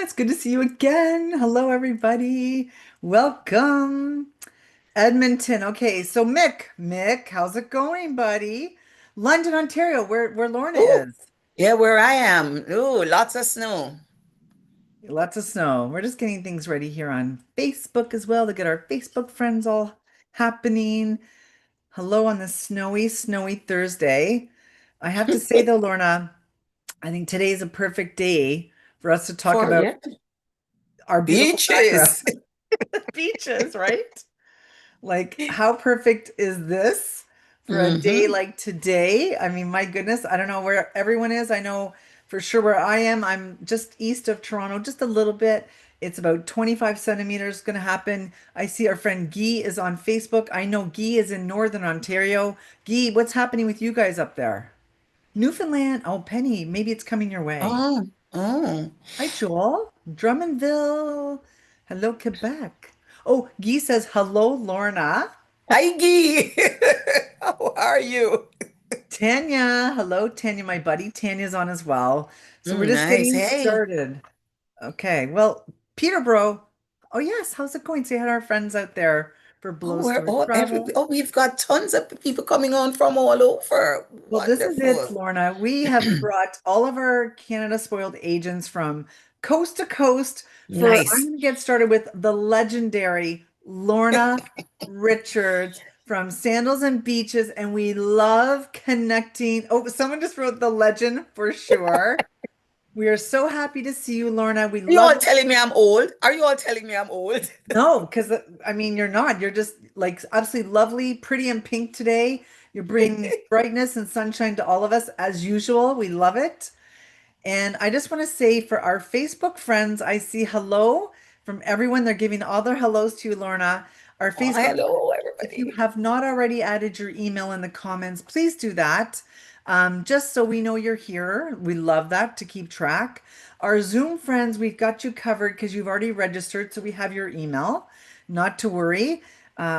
it's good to see you again. Hello, everybody. Welcome. Edmonton. Okay, so Mick, how's it going, buddy? London, Ontario, where Lorna Oh, is. yeah, where I am. Oh, lots of snow. Lots of snow. We're just getting things ready here on Facebook as well to get our Facebook friends all happening. Hello on this snowy Thursday. I have to say though, Lorna, I think today is a perfect day for us to talk For about yeah, our beautiful background beaches. beaches, right? Like, how perfect is this for a day Mm-hmm. like today? I mean, my goodness, I don't know where everyone is. I know for sure where I am. I'm just east of Toronto, just a little bit. It's about 25 centimeters going to happen. I see our friend Guy is on Facebook. I know Guy is in Northern Ontario. Guy, what's happening with you guys up there? Newfoundland. Oh, Penny, maybe it's coming your way. Oh, oh. Hi, Joel. Drummondville. Hello, Quebec. Oh, Guy says hello, Lorna. Hi, Gee. How are you? Tanya, hello, Tanya, my buddy. Tanya's on as well. So we're just Nice. getting Hey. started. Okay, well, Peterborough. Oh, yes, how's it going? Say hi to our friends out there for Oh, Blow we're Store all Travel. we've got tons of people coming on from all over. Well, this is it, Wonderful. Lorna. We have brought all of our Canada Spoiled agents from coast to coast for, I'm Nice. going to get started with the legendary Lorna Richards from Sandals and Beaches. And we love connecting. Oh, someone just wrote the legend for sure. We are so happy to see you, Lorna. We Are you love all telling me I'm old? Are you all telling me I'm old? no, because I mean, you're not. You're just like absolutely lovely, pretty and pink today. You're bringing brightness and sunshine to all of us as usual. We love it. And I just want to say for our Facebook friends, I see hello from everyone. They're giving all their hellos to you, Lorna. Our Oh, Facebook hello, if you everybody. have not already added your email in the comments, please do that. Just so we know you're here. We love that to keep track. Our Zoom friends, we've got you covered because you've already registered, so we have your email. Not to worry.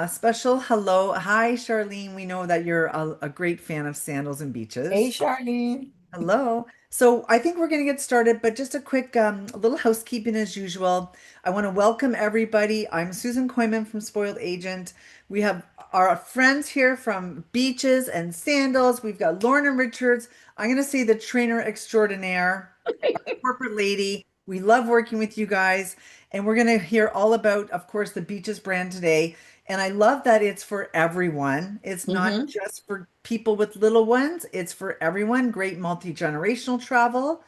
Special hello. Hi, Charlene. We know that you're a great fan of Sandals and Hey, Beaches. Charlene. Hello. So I think we're going to get started, but just a quick a little housekeeping as usual. I want to welcome everybody. I'm Susan Koyman from Spoiled Agent. We have our friends here from Beaches and Sandals. We've got Lorna Richards. I'm going to say the trainer extraordinaire, corporate lady. We love working with you guys. And we're going to hear all about, of course, the Beaches brand today. And I love that it's for everyone. It's not Mm-hmm. just for people with little ones, it's for everyone. Great multi-generational travel.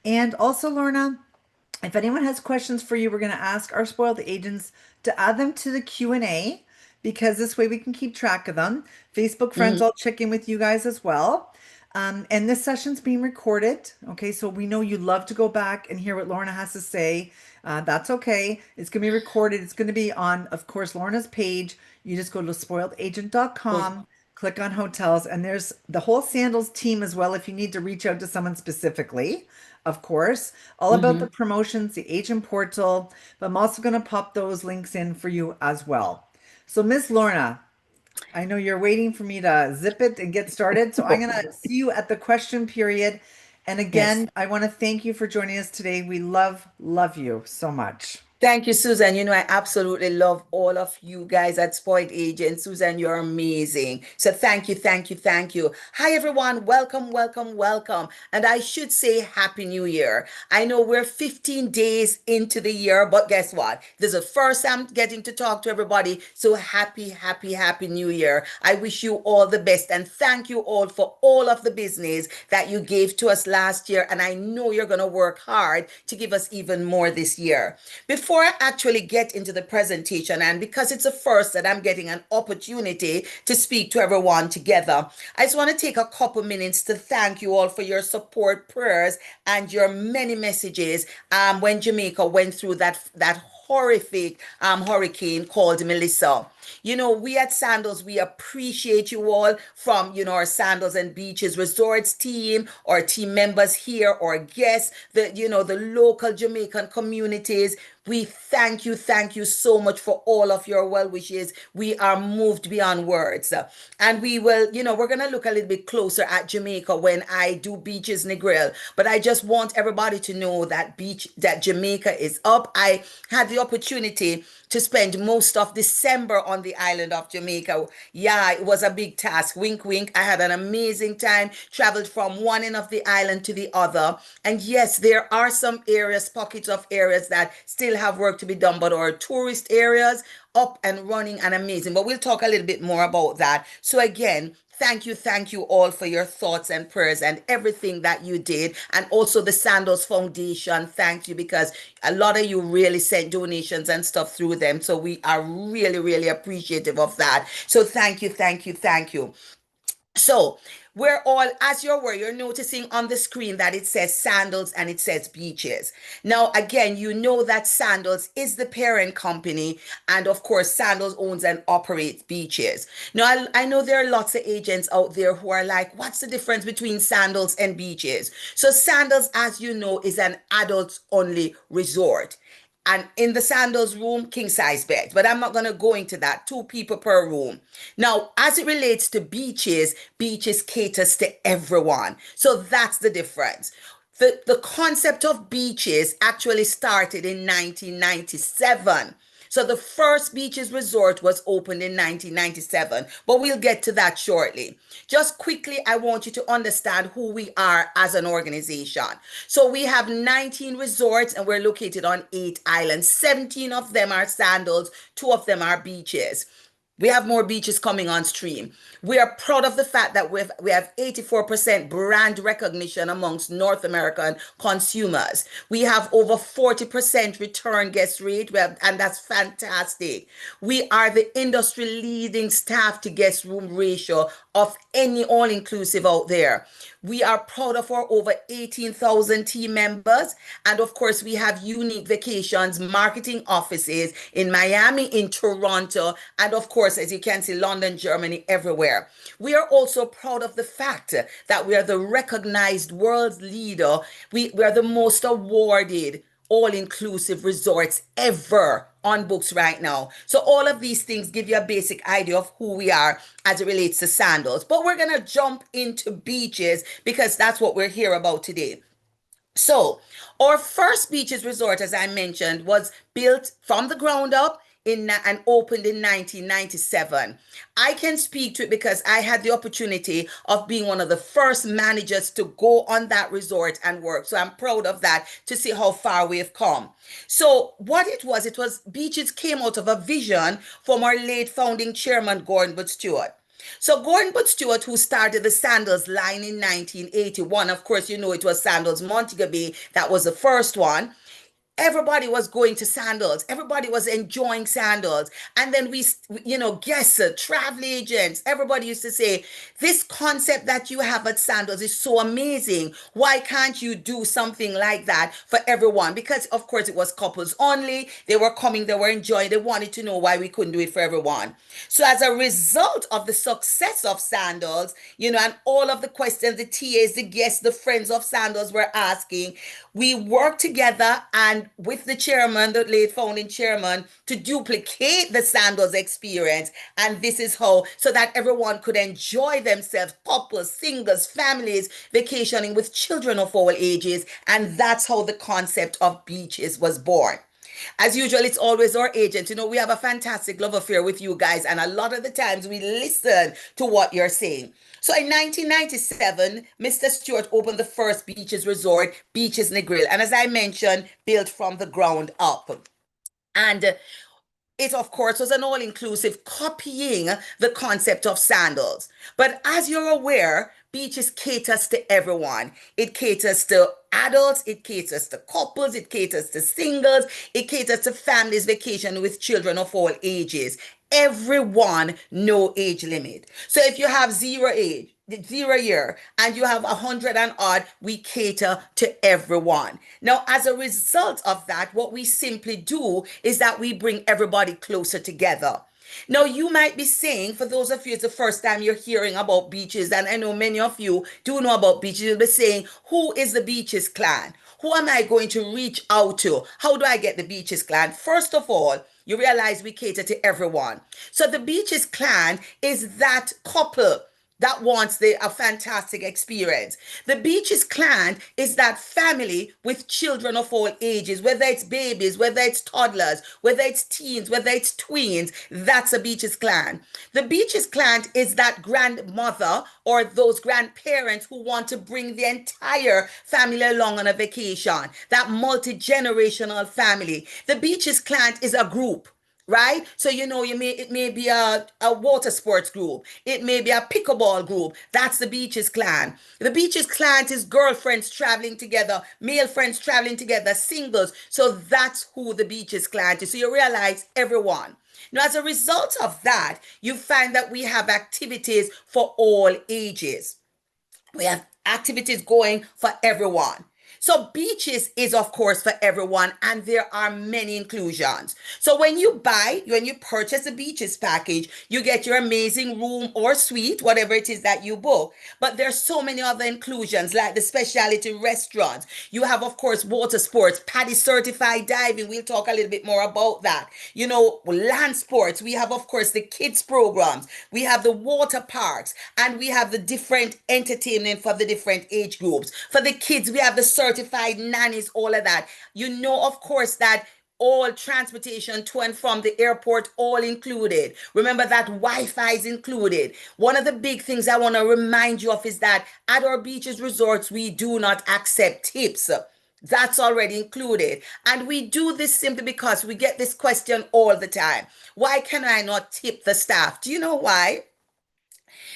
And also, Lorna, if anyone has questions for you, we're going to ask our spoiled agents to add them to the Q&A because this way we can keep track of them. Facebook friends, Mm-hmm. I'll check in with you guys as well. And this session's being recorded. Okay, so we know you love to go back and hear what Lorna has to say. That's okay. It's going to be recorded. It's going to be on, of course, Lorna's page. You just go to spoiledagent.com, click on hotels, and there's the whole Sandals team as well if you need to reach out to someone specifically, of course. All about the Mm-hmm. promotions, the agent portal, but I'm also going to pop those links in for you as well. So, Miss Lorna, I know you're waiting for me to zip it and get started. So I'm going to see you at the question period. And Yes. again, I want to thank you for joining us today. We love you so much. Thank you, Susan. You know, I absolutely love all of you guys at Spoiled Agent. Susan, you're amazing. So thank you, thank you, thank you. Hi, everyone. Welcome, welcome, welcome. And I should say Happy New Year. I know we're 15 days into the year, but guess what? This is the first time getting to talk to everybody. So happy New Year. I wish you all the best. And thank you all for all of the business that you gave to us last year. And I know you're going to work hard to give us even more this year. Before I actually get into the presentation, and because it's the first that I'm getting an opportunity to speak to everyone together, I just want to take a couple minutes to thank you all for your support, prayers, and your many messages when Jamaica went through that horrific hurricane called Melissa. We at Sandals, we appreciate you all from, our Sandals and Beaches Resorts team, our team members here, our guests, the local Jamaican communities. We thank you so much for all of your well wishes. We are moved beyond words. And we will, we're going to look a little bit closer at Jamaica when I do Beaches Negril. But I just want everybody to know that Jamaica is up. I had the opportunity to spend most of December on the island of Jamaica. Yeah, it was a big task. Wink, wink. I had an amazing time, traveled from one end of the island to the other. And yes, there are some areas, pockets of areas that still have work to be done, but our tourist areas up and running and amazing. But we'll talk a little bit more about that. So again, thank you all for your thoughts and prayers and everything that you did. And also the Sandals Foundation, thank you, because a lot of you really sent donations and stuff through them. So we are really, really appreciative of that. So thank you. So we're all, as you're noticing on the screen that it says Sandals and it says Beaches. Now, again, you know that Sandals is the parent company, and of course, Sandals owns and operates Beaches. Now, I know there are lots of agents out there who are like, what's the difference between Sandals and Beaches? So, Sandals, as you know, is an adults only resort. And in the Sandals room, king size bed. But I'm not going to go into that. Two people per room. Now, as it relates to Beaches caters to everyone. So that's the difference. The concept of Beaches actually started in 1997. So the first Beaches Resort was opened in 1997, but we'll get to that shortly. Just quickly, I want you to understand who we are as an organization. So we have 19 resorts and we're located on 8 islands. 17 of them are Sandals, 2 of them are beaches. We have more beaches coming on stream. We are proud of the fact that we have 84% brand recognition amongst North American consumers. We have over 40% return guest rate, and that's fantastic. We are the industry leading staff to guest room ratio of any all-inclusive out there. We are proud of our over 18,000 team members. And of course, we have unique vacations, marketing offices in Miami, in Toronto, and of course, as you can see, London, Germany, everywhere. We are also proud of the fact that we are the recognized world leader. We are the most awarded all-inclusive resorts ever on books right now. So all of these things give you a basic idea of who we are as it relates to Sandals. But we're going to jump into beaches because that's what we're here about today. So, our first beaches resort, as I mentioned, was built from the ground up and opened in 1997. I can speak to it because I had the opportunity of being one of the first managers to go on that resort and work. So I'm proud of that to see how far we've come. So what it was Beaches came out of a vision from our late founding chairman, Gordon But Stewart. So Gordon But Stewart, who started the Sandals line in 1981, of course, you know it was Sandals Montego Bay, that was the first one. Everybody was going to Sandals. Everybody was enjoying Sandals. And then guests, travel agents, everybody used to say, this concept that you have at Sandals is so amazing. Why can't you do something like that for everyone? Because, of course, it was couples only. They were coming, they were enjoying. They wanted to know why we couldn't do it for everyone. So as a result of the success of Sandals, and all of the questions the TAs, the guests, the friends of Sandals were asking, we worked together and with the chairman, the late founding chairman, to duplicate the Sandals experience. And this is how, so that everyone could enjoy themselves, couples, singles, families, vacationing with children of all ages. And that's how the concept of beaches was born. As usual, it's always our agent. We have a fantastic love affair with you guys, and a lot of the times we listen to what you're saying. So in 1997, Mr. Stewart opened the first beaches resort, Beaches Negril, and as I mentioned, built from the ground up. And it, of course, was an all inclusive copying the concept of Sandals. But as you're aware, beaches caters to everyone. It caters to adults, it caters to couples, it caters to singles, it caters to families vacation with children of all ages. Everyone, no age limit. So if you have 0 year, and you have 100 and odd, we cater to everyone. Now, as a result of that, what we simply do is that we bring everybody closer together. Now, you might be saying, for those of you, it's the first time you're hearing about beaches, and I know many of you do know about beaches, you'll be saying, who is the Beaches Clan? Who am I going to reach out to? How do I get the Beaches Clan? First of all, you realize we cater to everyone. So the Beaches Clan is that couple that wants a fantastic experience. The Beaches Clan is that family with children of all ages, whether it's babies, whether it's toddlers, whether it's teens, whether it's tweens, that's a Beaches Clan. The Beaches Clan is that grandmother or those grandparents who want to bring the entire family along on a vacation, that multi-generational family. The Beaches Clan is a group, right? So it may be a water sports group, it may be a pickleball group. That's the Beaches Clan. The Beaches Clan is girlfriends traveling together, male friends traveling together, singles. So that's who the Beaches Clan is. So you realize everyone. Now, as a result of that, you find that we have activities for all ages. We have activities going for everyone. So beaches is of course for everyone, and there are many inclusions. So when you purchase a beaches package, you get your amazing room or suite, whatever it is that you book. But there's so many other inclusions like the specialty restaurants. You have of course water sports, PADI certified diving. We'll talk a little bit more about that. Land sports. We have of course the kids programs. We have the water parks, and we have the different entertainment for the different age groups. For the kids, we have the certified nannies, all of that. Of course, that all transportation to and from the airport, all included. Remember that Wi-Fi is included. One of the big things I want to remind you of is that at our beaches resorts, we do not accept tips. That's already included. And we do this simply because we get this question all the time. Why can I not tip the staff? Do you know why?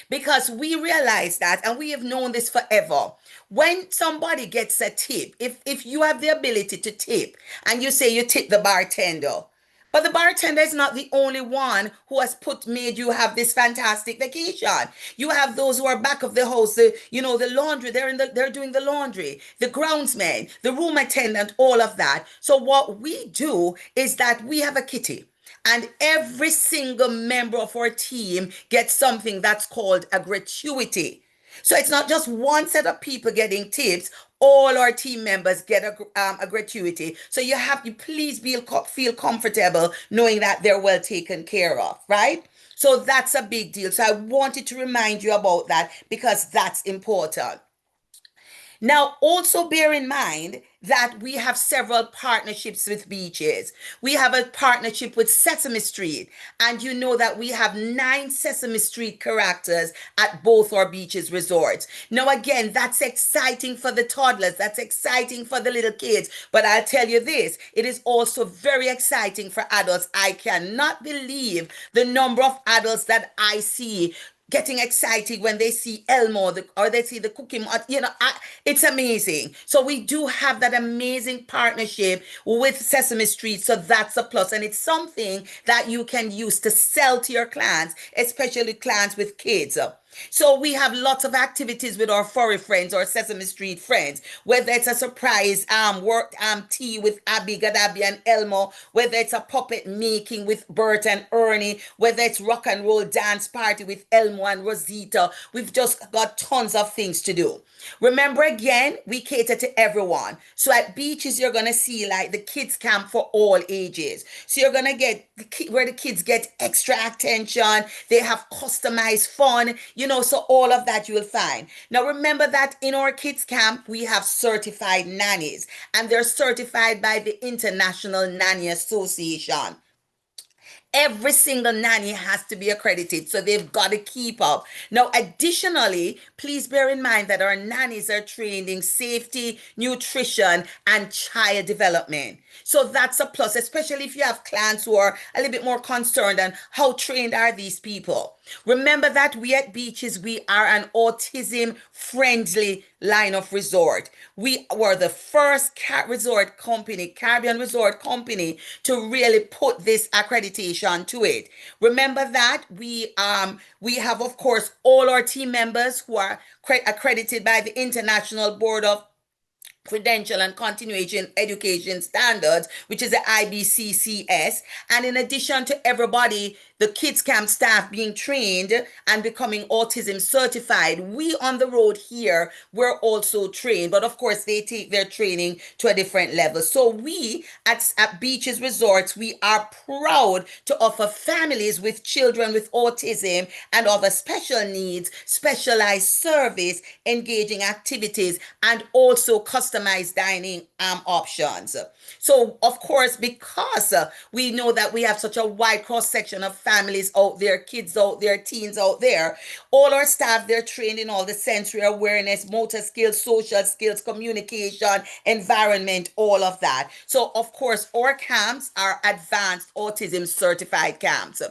Because we realize that, and we have known this forever. When somebody gets a tip, if you have the ability to tip and you say you tip the bartender, but the bartender is not the only one who has made you have this fantastic vacation. You have those who are back of the house, the laundry, they're doing the laundry, the groundsman, the room attendant, all of that. So what we do is that we have a kitty. And every single member of our team gets something that's called a gratuity. So it's not just one set of people getting tips. All our team members get a gratuity. So you please feel comfortable knowing that they're well taken care of, right? So that's a big deal. So I wanted to remind you about that because that's important. Now, also bear in mind that we have several partnerships with beaches. We have a partnership with Sesame Street, and you know that we have 9 Sesame Street characters at both our beaches resorts. Now, again, that's exciting for the toddlers, that's exciting for the little kids, but I'll tell you this, it is also very exciting for adults. I cannot believe the number of adults that I see getting excited when they see Elmo or they see the Cookie Monster. It's amazing. So we do have that amazing partnership with Sesame Street. So that's a plus. And it's something that you can use to sell to your clients, especially clients with kids. So we have lots of activities with our furry friends or Sesame Street friends, whether it's a surprise work tea with Abby, Gadabi, and Elmo, whether it's a puppet making with Bert and Ernie, whether it's rock and roll dance party with Elmo and Rosita. We've just got tons of things to do. Remember again, we cater to everyone. So at beaches, you're going to see like the kids camp for all ages. So you're going to get where the kids get extra attention. They have customized fun, so all of that you will find. Now, remember that in our kids camp, we have certified nannies, and they're certified by the International Nanny Association. Every single nanny has to be accredited, so they've got to keep up. Now, additionally, please bear in mind that our nannies are trained in safety, nutrition, and child development. So that's a plus, especially if you have clients who are a little bit more concerned on how trained are these people. Remember that we at Beaches, we are an autism-friendly line of resort. We were the first Caribbean resort company to really put this accreditation to it. Remember that we have, of course, all our team members who are accredited by the International Board of Credential and Continuation Education Standards, which is the IBCCS. And in addition to everybody, the Kids Camp staff being trained and becoming autism certified, we on the road here, we're also trained. But of course, they take their training to a different level. So we at Beaches Resorts, we are proud to offer families with children with autism and other special needs, specialized service, engaging activities, and also customized dining options. So, of course, because we know that we have such a wide cross section of families out there, kids out there, teens out there, all our staff, they're trained in all the sensory awareness, motor skills, social skills, communication, environment, all of that. So, of course, our camps are advanced autism certified camps.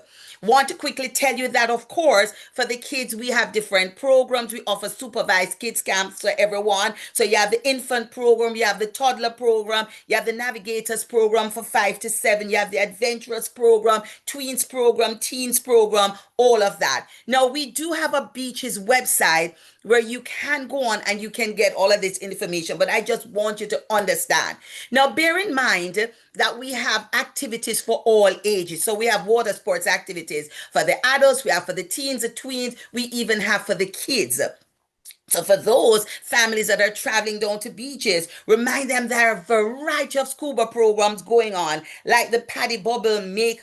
Want to quickly tell you that, of course, for the kids, we have different programs. We offer supervised kids camps for everyone. So you have the infant program, you have the toddler program, you have the navigators program for 5 to 7, you have the adventurous program, tweens program, teens program, all of that. Now, we do have a beaches website where you can go on and you can get all of this information, but I just want you to understand. Now, bear in mind that we have activities for all ages. So we have water sports activities for the adults, we have for the teens, the tweens, we even have for the kids. So for those families that are traveling down to beaches, remind them there are a variety of scuba programs going on, like the Paddy Bubble make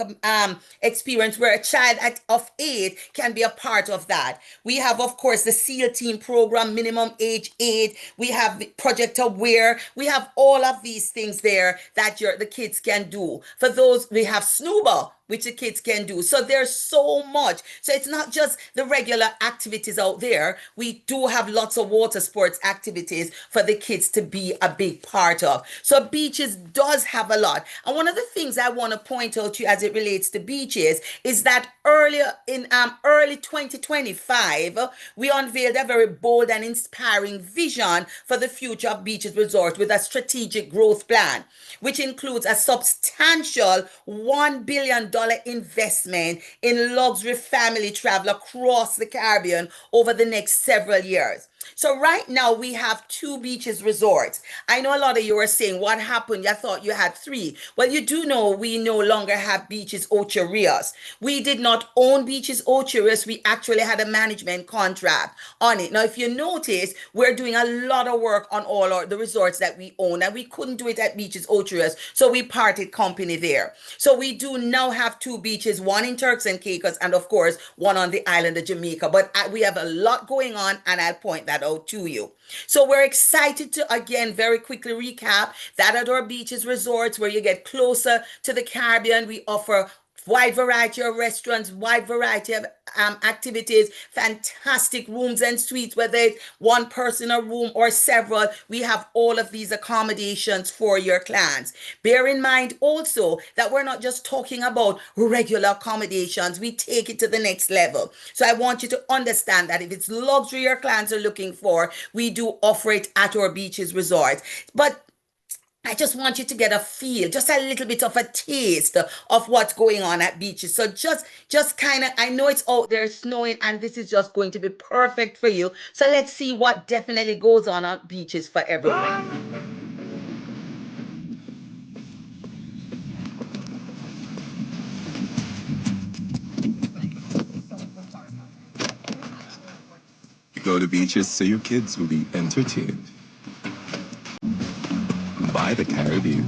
experience where a child of 8 can be a part of that. We have, of course, the SEAL team program, minimum age 8. We have the Project Aware. We have all of these things there that the kids can do. For those, we have Snooba, which the kids can do. So there's so much. So it's not just the regular activities out there. We do have lots of water sports activities for the kids to be a big part of. So beaches does have a lot. And one of the things I want to point out to you as it relates to beaches is that earlier in early 2025, we unveiled a very bold and inspiring vision for the future of Beaches Resort with a strategic growth plan, which includes a substantial $1 billion investment in luxury family travel across the Caribbean over the next several years. So right now we have 2 beaches resorts. I know a lot of you are saying, what happened? I thought you had 3. Well, you do know we no longer have Beaches Ocho Rios. We did not own Beaches Ocho Rios. We actually had a management contract on it. Now, if you notice, we're doing a lot of work on all the resorts that we own, and we couldn't do it at Beaches Ocho Rios, so we parted company there. So we do now have 2 beaches, one in Turks and Caicos, and of course, one on the island of Jamaica. But we have a lot going on, and I'll point that out to you. So we're excited to again very quickly recap that at our beaches resorts where you get closer to the Caribbean, we offer wide variety of restaurants, wide variety of activities, fantastic rooms and suites, whether it's one person a room or several. We have all of these accommodations for your clients. Bear in mind also that we're not just talking about regular accommodations, we take it to the next level. So I want you to understand that if it's luxury your clients are looking for, we do offer it at our beaches resorts. But I just want you to get a feel, just a little bit of a taste of what's going on at beaches. So just kind of, I know it's out there snowing and this is just going to be perfect for you. So let's see what definitely goes on beaches for everyone. You go to beaches so your kids will be entertained by the Caribbean.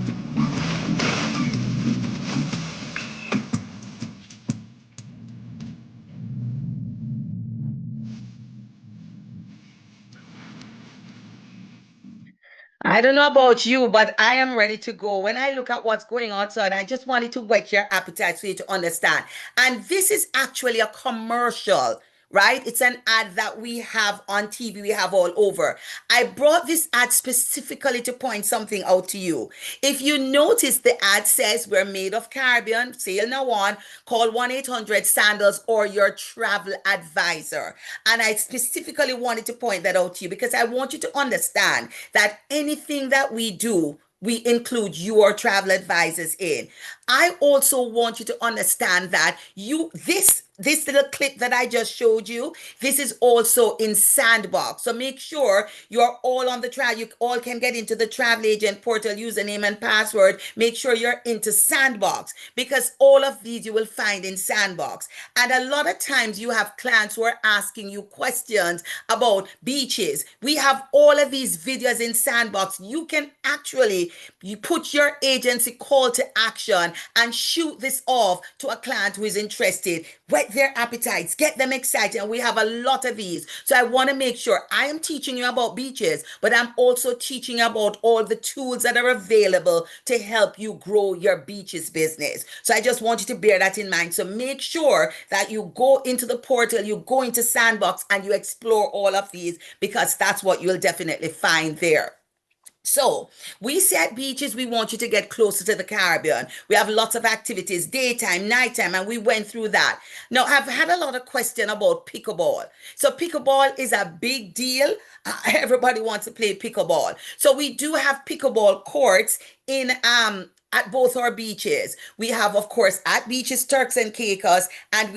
I don't know about you, but I am ready to go. When I look at what's going on outside, I just wanted to whet your appetite so you to understand. And this is actually a commercial, right? It's an ad that we have on TV, we have all over. I brought this ad specifically to point something out to you. If you notice, the ad says we're made of Caribbean, sail now on, call 1-800-SANDALS or your travel advisor. And I specifically wanted to point that out to you because I want you to understand that anything that we do, we include your travel advisors in. I also want you to understand that this this little clip that I just showed you, this is also in Sandbox. So make sure you're all on the travel. You all can get into the travel agent portal username and password. Make sure you're into Sandbox because all of these you will find in Sandbox. And a lot of times you have clients who are asking you questions about beaches. We have all of these videos in Sandbox. You can actually you put your agency call to action and shoot this off to a client who is interested. Whet their appetites, get them excited. And we have a lot of these. So I want to make sure I am teaching you about beaches, but I'm also teaching you about all the tools that are available to help you grow your beaches business. So I just want you to bear that in mind. So make sure that you go into the portal, you go into Sandbox, and you explore all of these because that's what you'll definitely find there. So we say at beaches, we want you to get closer to the Caribbean. We have lots of activities, daytime, nighttime, and we went through that. Now, I've had a lot of question about pickleball. So pickleball is a big deal. Everybody wants to play pickleball. So we do have pickleball courts in at both our beaches. We have, of course, at beaches Turks and Caicos, and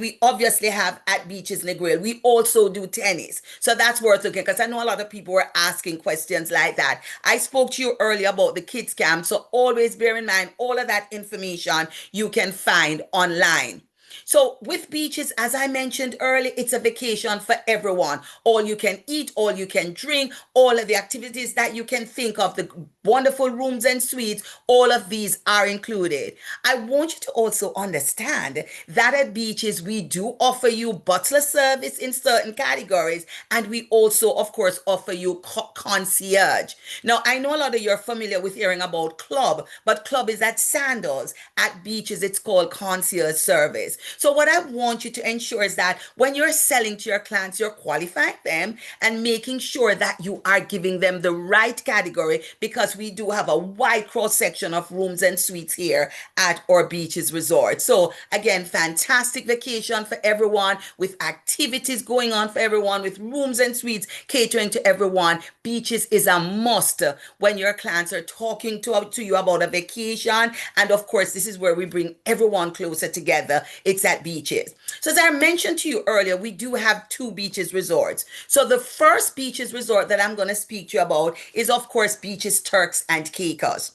we obviously have at Beaches Negril. We also do tennis. So that's worth looking because I know a lot of people were asking questions like that. I spoke to you earlier about the kids camp. So always bear in mind all of that information you can find online. So with beaches, as I mentioned earlier, it's a vacation for everyone. All you can eat, all you can drink, all of the activities that you can think of, the wonderful rooms and suites, all of these are included. I want you to also understand that at beaches, we do offer you butler service in certain categories, and we also, of course, offer you concierge. Now, I know a lot of you are familiar with hearing about club, but club is at Sandals. At beaches, it's called concierge service. So what I want you to ensure is that when you're selling to your clients, you're qualifying them and making sure that you are giving them the right category because we do have a wide cross section of rooms and suites here at our beaches resort. So again, fantastic vacation for everyone with activities going on for everyone with rooms and suites catering to everyone. Beaches is a must when your clients are talking to you about a vacation. And of course, this is where we bring everyone closer together. It's at beaches. So as I mentioned to you earlier, we do have two beaches resorts. So the first beaches resort that I'm going to speak to you about is of course Beaches Turks and Caicos.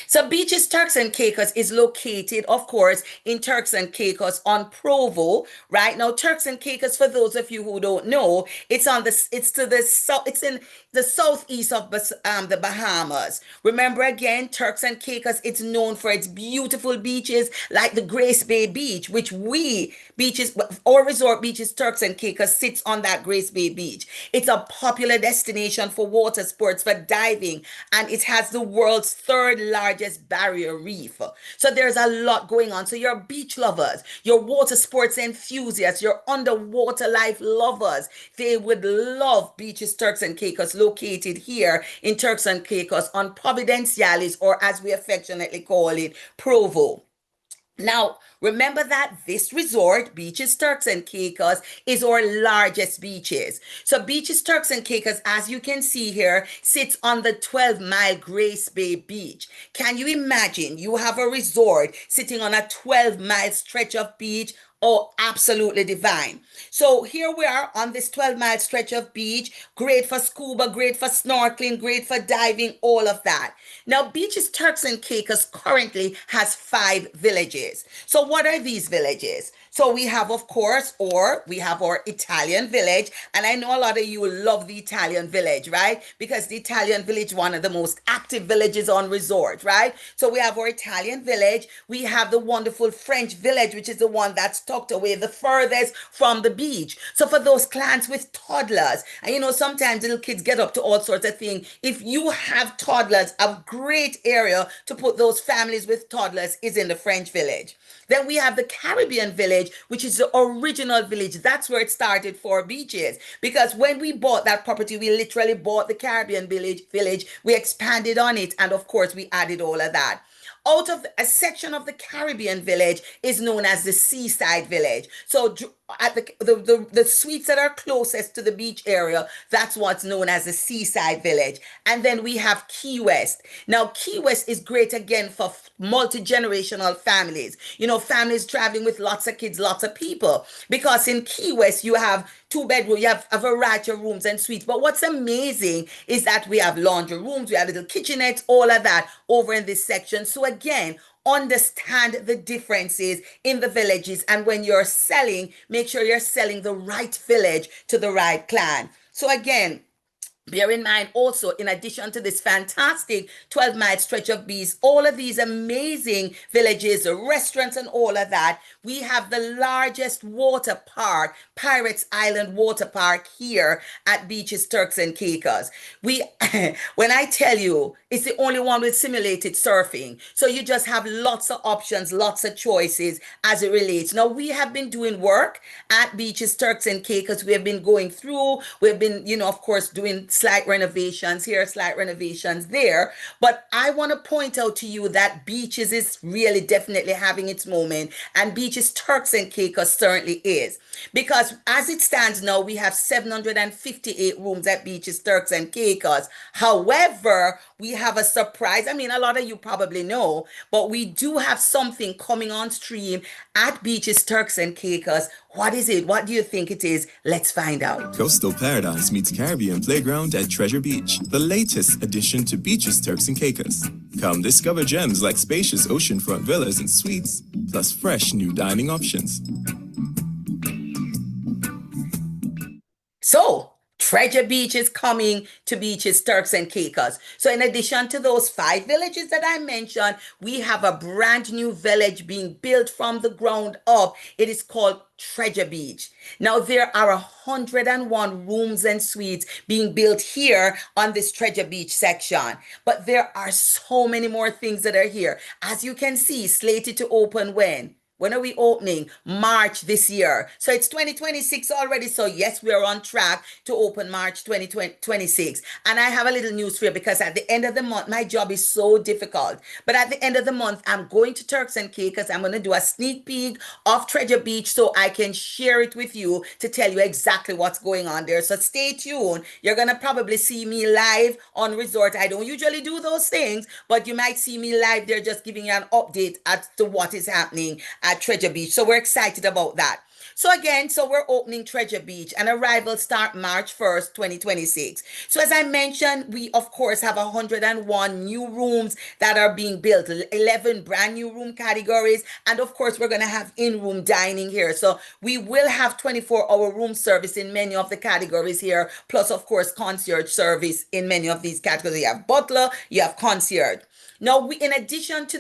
So Beaches Turks and Caicos is located, of course, in Turks and Caicos on Provo. Right now, Turks and Caicos, for those of you who don't know, it's to the south, it's in the southeast of the Bahamas. Remember again, Turks and Caicos, it's known for its beautiful beaches like the Grace Bay Beach, which our resort Beaches Turks and Caicos sits on that Grace Bay Beach. It's a popular destination for water sports, for diving, and it has the world's third largest barrier reef. So there's a lot going on. So your beach lovers, your water sports enthusiasts, your underwater life lovers, they would love Beaches Turks and Caicos, located here in Turks and Caicos on Providenciales, or as we affectionately call it, Provo. Now, remember that this resort, Beaches Turks and Caicos, is our largest beaches. So Beaches Turks and Caicos, as you can see here, sits on the 12-mile Grace Bay Beach. Can you imagine you have a resort sitting on a 12-mile stretch of beach? Oh, absolutely divine. So here we are on this 12-mile stretch of beach. Great for scuba, great for snorkeling, great for diving, all of that. Now, Beaches Turks and Caicos currently has 5 villages. So what are these villages? So we have, of course, we have our Italian village. And I know a lot of you love the Italian village, right? Because the Italian village is one of the most active villages on resort, right? So we have our Italian village. We have the wonderful French village, which is the one that's tucked away the furthest from the beach. So for those clients with toddlers, and sometimes little kids get up to all sorts of things. If you have toddlers, a great area to put those families with toddlers is in the French village. Then we have the Caribbean village, which is the original village. That's where it started for beaches. Because when we bought that property, we literally bought the Caribbean village. We expanded on it. And of course, we added all of that. Out of a section of the Caribbean village is known as the Seaside Village. So at the suites that are closest to the beach area, that's what's known as the seaside village. And then we have Key West. Now, Key West is great again for multi-generational families. Families traveling with lots of kids, lots of people. Because in Key West, you have two bedrooms, you have a variety of rooms and suites. But what's amazing is that we have laundry rooms, we have little kitchenettes, all of that over in this section. So again, understand the differences in the villages. And when you're selling, make sure you're selling the right village to the right clan. So again, bear in mind also, in addition to this fantastic 12-mile stretch of beach, all of these amazing villages, the restaurants and all of that, we have the largest water park, Pirates Island Water Park here at Beaches, Turks and Caicos. When I tell you, it's the only one with simulated surfing. So you just have lots of options, lots of choices as it relates. Now, we have been doing work at Beaches, Turks and Caicos. We have been going through, we've been, of course, doing slight renovations here, slight renovations there. But I want to point out to you that Beaches is really definitely having its moment, and Beaches Turks and Caicos certainly is. Because as it stands now, we have 758 rooms at Beaches Turks and Caicos. However, we have a surprise. I mean, a lot of you probably know, but we do have something coming on stream at Beaches Turks and Caicos. What is it? What do you think it is? Let's find out. Coastal Paradise meets Caribbean Playground at Treasure Beach, the latest addition to Beaches, Turks and Caicos. Come discover gems like spacious oceanfront villas and suites, plus fresh new dining options. So, Treasure Beach is coming to Beaches, Turks and Caicos. So in addition to those 5 villages that I mentioned, we have a brand new village being built from the ground up. It is called Treasure Beach. Now there are 101 rooms and suites being built here on this Treasure Beach section. But there are so many more things that are here. As you can see, slated to open when? When are we opening? March this year. So it's 2026 already. So yes, we are on track to open March 2026. And I have a little news for you, because at the end of the month, my job is so difficult. But at the end of the month, I'm going to Turks and Caicos. I'm going to do a sneak peek of Treasure Beach so I can share it with you to tell you exactly what's going on there. So stay tuned. You're going to probably see me live on resort. I don't usually do those things, but you might see me live there just giving you an update as to what is happening at Treasure Beach. So we're excited about that. So again, we're opening Treasure Beach, and arrivals start March 1st, 2026. So as I mentioned, we of course have 101 new rooms that are being built, 11 brand new room categories. And of course, we're going to have in-room dining here. So we will have 24-hour room service in many of the categories here. Plus, of course, concierge service in many of these categories. You have butler, you have concierge. Now, in addition to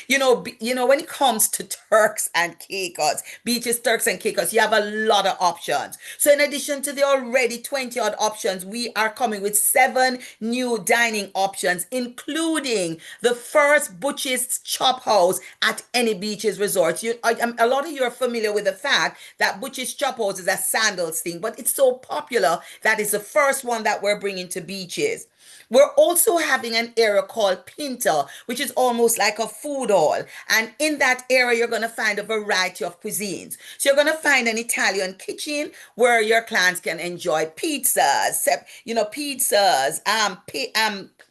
when it comes to Turks and Caicos, Beaches, Turks and Caicos, you have a lot of options. So in addition to the already 20 odd options, we are coming with 7 new dining options, including the first Butch's Chop House at any Beaches resort. A lot of you are familiar with the fact that Butch's Chop House is a Sandals thing, but it's so popular that it's the first one that we're bringing to Beaches. We're also having an area called Pinta, which is almost like a food hall. And in that area, you're going to find a variety of cuisines. So you're going to find an Italian kitchen where your clients can enjoy pizzas,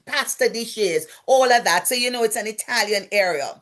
pasta dishes, all of that. So it's an Italian area.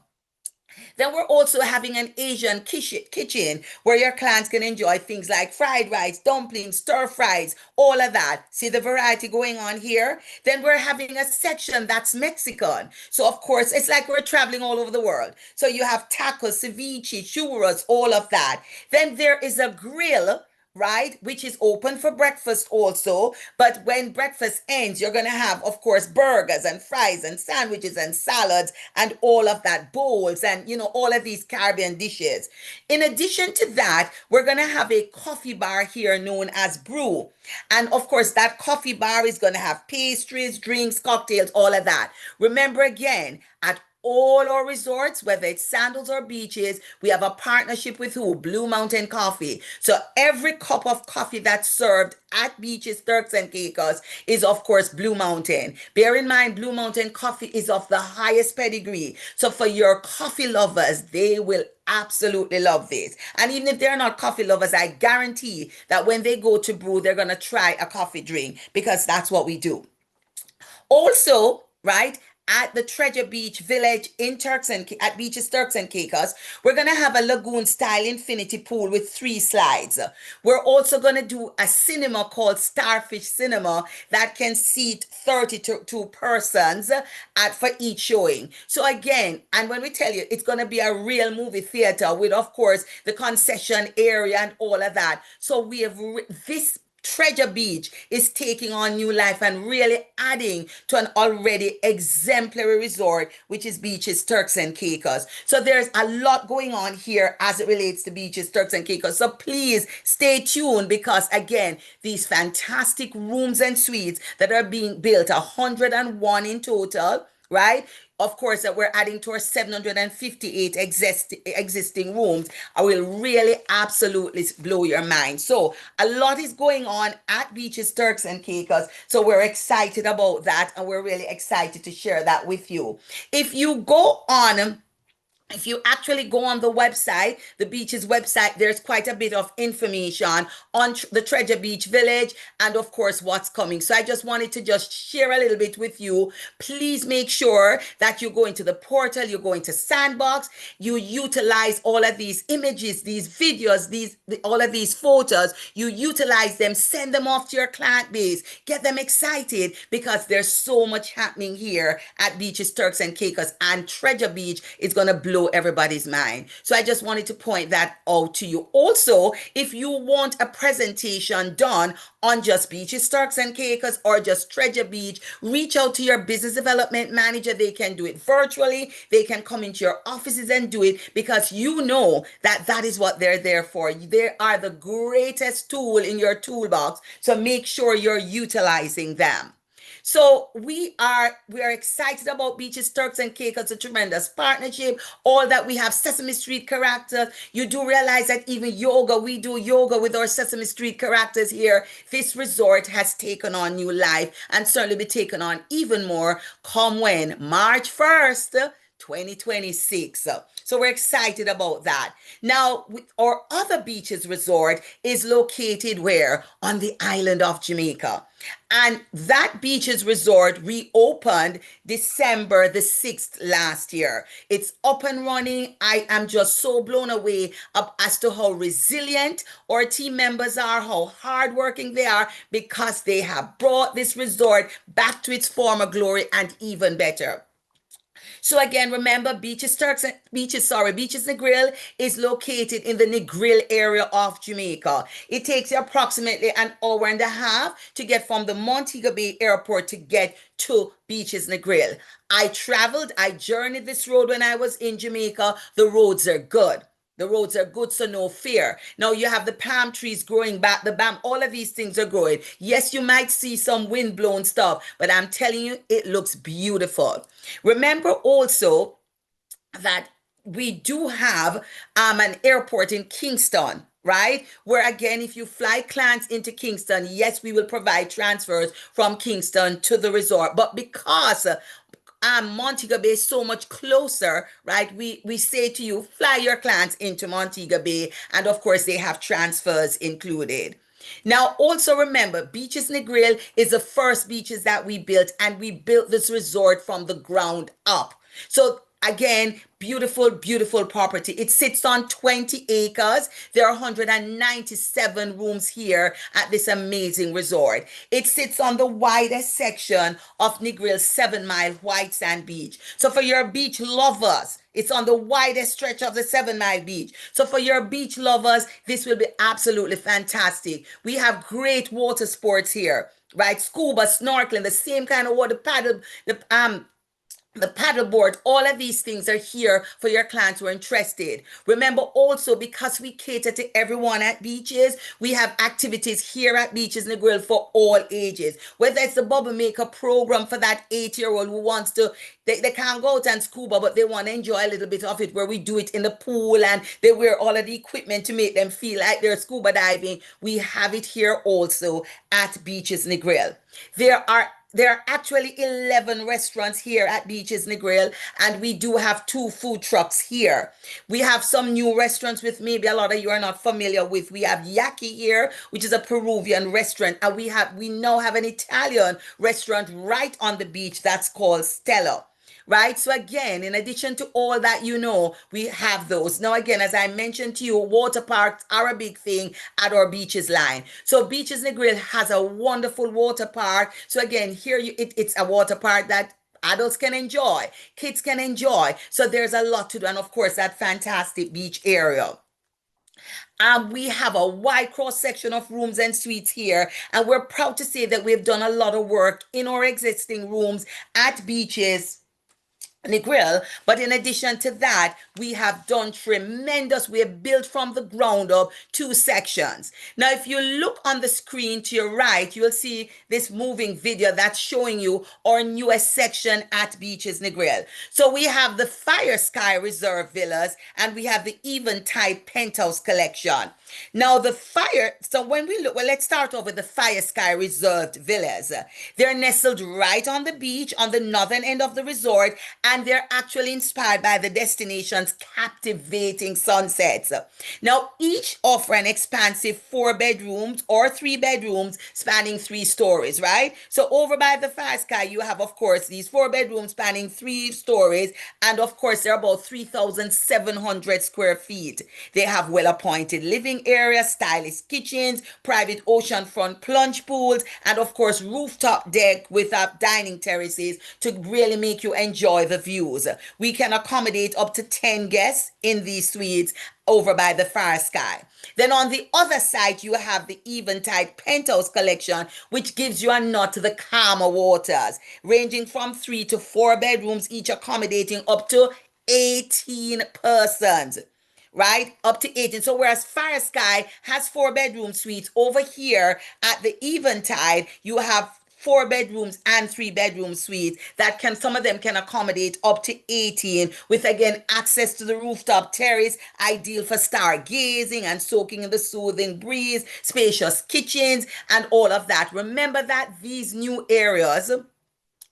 Then we're also having an Asian kitchen where your clients can enjoy things like fried rice, dumplings, stir fries, all of that. See the variety going on here? Then we're having a section that's Mexican. So of course, it's like we're traveling all over the world. So you have tacos, ceviche, churros, all of that. Then there is a grill, right, which is open for breakfast also. But when breakfast ends, you're going to have, of course, burgers and fries and sandwiches and salads and all of that, bowls and, all of these Caribbean dishes. In addition to that, we're going to have a coffee bar here known as Brew. And of course, that coffee bar is going to have pastries, drinks, cocktails, all of that. Remember again, at all our resorts, whether it's sandals or beaches, we have a partnership with who? Blue Mountain Coffee. So every cup of coffee that's served at beaches, Turks and Caicos is of course Blue Mountain. Bear in mind, Blue Mountain Coffee is of the highest pedigree. So for your coffee lovers, they will absolutely love this. And even if they're not coffee lovers, I guarantee that when they go to brew, they're going to try a coffee drink because that's what we do. Also, right, at the Treasure Beach Village in at Beaches Turks and Caicos, we're gonna have a lagoon style infinity pool with 3 slides. We're also gonna do a cinema called Starfish Cinema that can seat 32 persons at for each showing. So again, and when we tell you it's gonna be a real movie theater with, of course, the concession area and all of that. So we have this Treasure Beach is taking on new life and really adding to an already exemplary resort, which is Beaches, Turks and Caicos. So there's a lot going on here as it relates to Beaches, Turks and Caicos. So please stay tuned because again, these fantastic rooms and suites that are being built, 101 in total, right? Of course, that we're adding to our 758 existing rooms. I will really absolutely blow your mind. So a lot is going on at Beaches, Turks and Caicos. So we're excited about that and we're really excited to share that with you. If you actually go on the website, the beach's website, there's quite a bit of information on the Treasure Beach Village and of course what's coming. So I just wanted to just share a little bit with you. Please make sure that you go into the portal, you go into Sandbox, you utilize all of these images, these videos, all of these photos, you utilize them, send them off to your client base, get them excited because there's so much happening here at Beaches, Turks and Caicos, and Treasure Beach is going to blow everybody's mind. So I just wanted to point that out to you. Also, if you want a presentation done on just Beaches, Turks and Caicos or just Treasure Beach, reach out to your business development manager. They can do it virtually. They can come into your offices and do it because you know that that is what they're there for. They are the greatest tool in your toolbox. So make sure you're utilizing them. So we are excited about Beaches, Turks and Caicos, a tremendous partnership. All that we have Sesame Street characters. You do realize that even yoga, we do yoga with our Sesame Street characters here. This resort has taken on new life and certainly be taken on even more come when March 1st. 2026. So we're excited about that. Now, our other beaches resort is located where? On the island of Jamaica. And that beaches resort reopened December the 6th last year. It's up and running. I am just so blown away as to how resilient our team members are, how hardworking they are, because they have brought this resort back to its former glory and even better. So again, remember Beaches Negril is located in the Negril area of Jamaica. It takes you approximately an hour and a half to get from the Montego Bay airport to get to Beaches Negril. I journeyed this road when I was in Jamaica. The roads are good. The roads are good, so no fear. Now you have the palm trees growing back, the bam, all of these things are growing. Yes, you might see some wind-blown stuff, but I'm telling you, it looks beautiful. Remember also that we do have an airport in Kingston, right? Where again, if you fly clients into Kingston, yes, we will provide transfers from Kingston to the resort. But because Montego Bay is so much closer, right? We say to you, fly your clients into Montego Bay, and of course they have transfers included. Now, also remember, Beaches Negril is the first beaches that we built, and we built this resort from the ground up. So again, beautiful, beautiful property. It sits on 20 acres. There are 197 rooms here at this amazing resort. It sits on the widest section of Negril's 7-mile white sand beach. So for your beach lovers, it's on the widest stretch of the 7-mile beach. So for your beach lovers, this will be absolutely fantastic. We have great water sports here, right? Scuba, snorkeling, the same kind of water paddle, the paddleboard, all of these things are here for your clients who are interested. Remember also, because we cater to everyone at beaches, we have activities here at Beaches in the Grill for all ages. Whether it's the bubble maker program for that 8-year-old who wants to, they can't go out and scuba, but they want to enjoy a little bit of it, where we do it in the pool and they wear all of the equipment to make them feel like they're scuba diving. We have it here also at Beaches in the Grill. There are actually 11 restaurants here at Beaches in the Grill, and we do have 2 food trucks here. We have some new restaurants with maybe a lot of you are not familiar with. We have Yaki here, which is a Peruvian restaurant, and we now have an Italian restaurant right on the beach that's called Stella. Right? So again, in addition to all that, we have those. Now, again, as I mentioned to you, water parks are a big thing at our beaches line. So Beaches in the Grill has a wonderful water park. So again, here it's a water park that adults can enjoy, kids can enjoy. So there's a lot to do. And of course, that fantastic beach area. We have a wide cross section of rooms and suites here, and we're proud to say that we've done a lot of work in our existing rooms at beaches the grill. But in addition to that, we have we have built from the ground up 2 sections. Now, if you look on the screen to your right, you'll see this moving video that's showing you our newest section at Beaches in the Grill. So we have the Fire Sky Reserve Villas, and we have the Eventide Penthouse Collection. Now, when we look, well, let's start off with the Fire Sky Reserved Villas. They're nestled right on the beach on the northern end of the resort, and they're actually inspired by the destination's captivating sunsets. Now, each offer an expansive 4 bedrooms or 3 bedrooms spanning 3 stories, right? So over by the Fire Sky, you have, of course, these 4 bedrooms spanning 3 stories, and of course, they're about 3,700 square feet. They have well-appointed living areas, stylish kitchens, private oceanfront plunge pools, and of course, rooftop deck with dining terraces to really make you enjoy the views. We can accommodate up to 10 guests in these suites over by the Fire Sky. Then on the other side, you have the Eventide Penthouse Collection, which gives you a nod to the calmer waters, ranging from 3 to 4 bedrooms, each accommodating up to 18 persons. Right? Up to 18. So whereas Fire Sky has 4 bedroom suites, over here at the Eventide, you have 4 bedrooms and 3 bedroom suites that some of them can accommodate up to 18, with again access to the rooftop terrace, ideal for stargazing and soaking in the soothing breeze, spacious kitchens, and all of that. Remember that these new areas,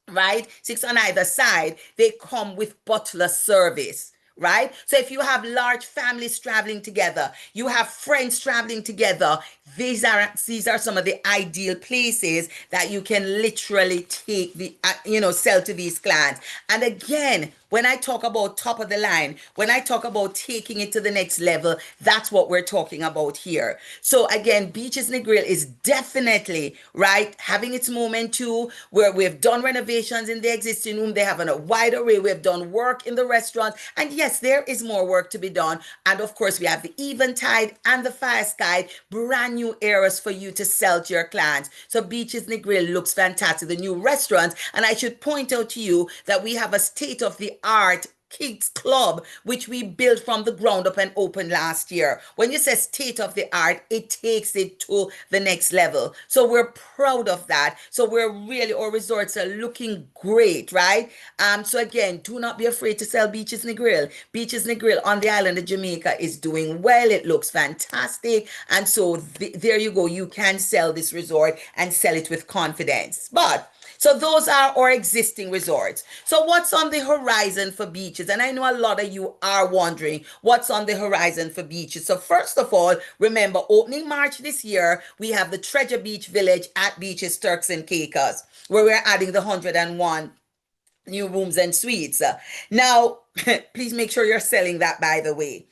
right, 6 on either side, they come with butler service. Right? So if you have large families traveling together, you have friends traveling together, these are some of the ideal places that you can literally take sell to these clients. And again, when I talk about top of the line, when I talk about taking it to the next level, that's what we're talking about here. So again, Beaches in the Grill is definitely, right, having its moment too, where we've done renovations in the existing room. They have a wide array. We've done work in the restaurant. And yes, there is more work to be done. And of course, we have the Eventide and the Fire Sky, brand new areas for you to sell to your clients. So Beaches in the Grill looks fantastic. The new restaurants. And I should point out to you that we have a state-of-the-art kids club, which we built from the ground up and opened last year. When you say state of the art, it takes it to the next level. So we're proud of that. So our resorts are looking great, right? So again, do not be afraid to sell Beaches in the Grill. Beaches in the Grill on the island of Jamaica is doing well. It looks fantastic. And so there you go. You can sell this resort and sell it with confidence. So those are our existing resorts. So what's on the horizon for beaches? And I know a lot of you are wondering what's on the horizon for beaches. So first of all, remember, opening March this year, we have the Treasure Beach Village at Beaches, Turks and Caicos, where we're adding the 101 new rooms and suites. Now, please make sure you're selling that, by the way.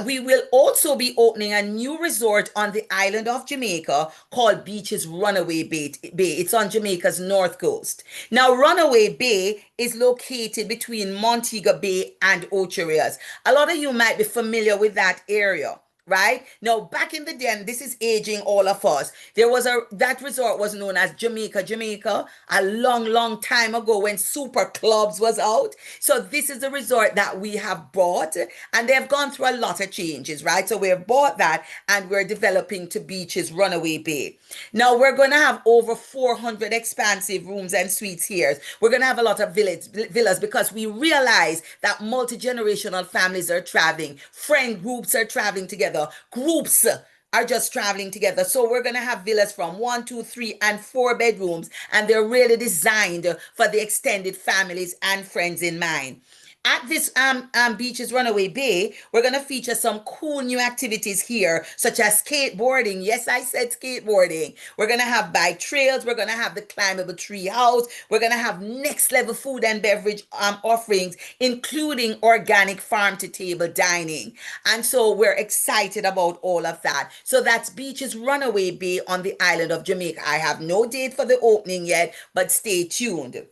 We will also be opening a new resort on the island of Jamaica called Beaches Runaway Bay. It's on Jamaica's north coast. Now, Runaway Bay is located between Montego Bay and Ocho Rios. A lot of you might be familiar with that area. right? Now, back in the day, and this is aging all of us, there was that resort was known as Jamaica, a long, long time ago when Super Clubs was out. So this is the resort that we have bought, and they've gone through a lot of changes, right? So we have bought that, and we're developing to Beaches Runaway Bay. Now we're going to have over 400 expansive rooms and suites here. We're going to have a lot of villas because we realize that multi-generational families are traveling, friend groups are traveling together, groups are just traveling together. So we're going to have villas from 1, 2, 3, and 4 bedrooms, and they're really designed for the extended families and friends in mind. At this Beaches Runaway Bay, we're going to feature some cool new activities here, such as skateboarding. Yes, I said skateboarding. We're going to have bike trails. We're going to have the climbable tree house. We're going to have next level food and beverage offerings, including organic farm to table dining. And so we're excited about all of that. So that's Beaches Runaway Bay on the island of Jamaica. I have no date for the opening yet, but stay tuned.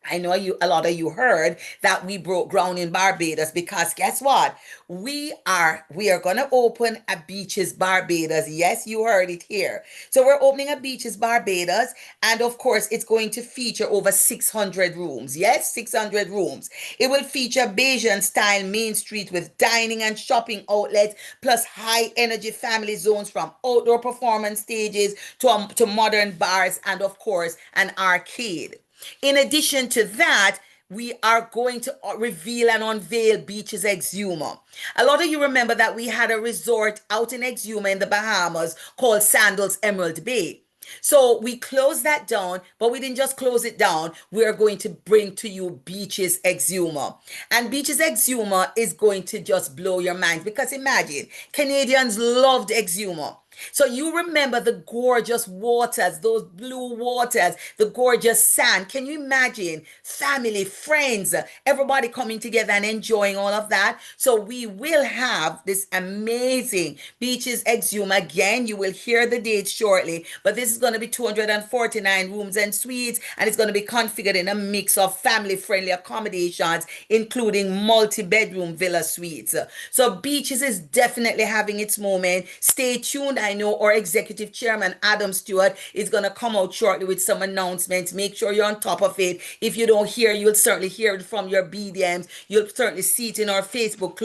I know a lot of you heard that we broke ground in Barbados, because guess what? We are gonna open a Beaches Barbados. Yes, you heard it here. So we're opening a Beaches Barbados, and of course, it's going to feature over 600 rooms. Yes, 600 rooms. It will feature Bayesian style main street with dining and shopping outlets, plus high energy family zones from outdoor performance stages to modern bars, and of course, an arcade. In addition to that, we are going to reveal and unveil Beaches Exuma. A lot of you remember that we had a resort out in Exuma in the Bahamas called Sandals Emerald Bay. So we closed that down, but we didn't just close it down. We are going to bring to you Beaches Exuma. And Beaches Exuma is going to just blow your minds, because imagine, Canadians loved Exuma. So you remember the gorgeous waters, those blue waters, the gorgeous sand. Can you imagine family, friends, everybody coming together and enjoying all of that? So we will have this amazing Beaches Exuma. Again, you will hear the dates shortly, but this is going to be 249 rooms and suites, and it's going to be configured in a mix of family-friendly accommodations, including multi-bedroom villa suites. So Beaches is definitely having its moment. Stay tuned. I know our executive chairman, Adam Stewart, is going to come out shortly with some announcements. Make sure you're on top of it. If you don't hear, you'll certainly hear it from your BDMs. You'll certainly see it in our Facebook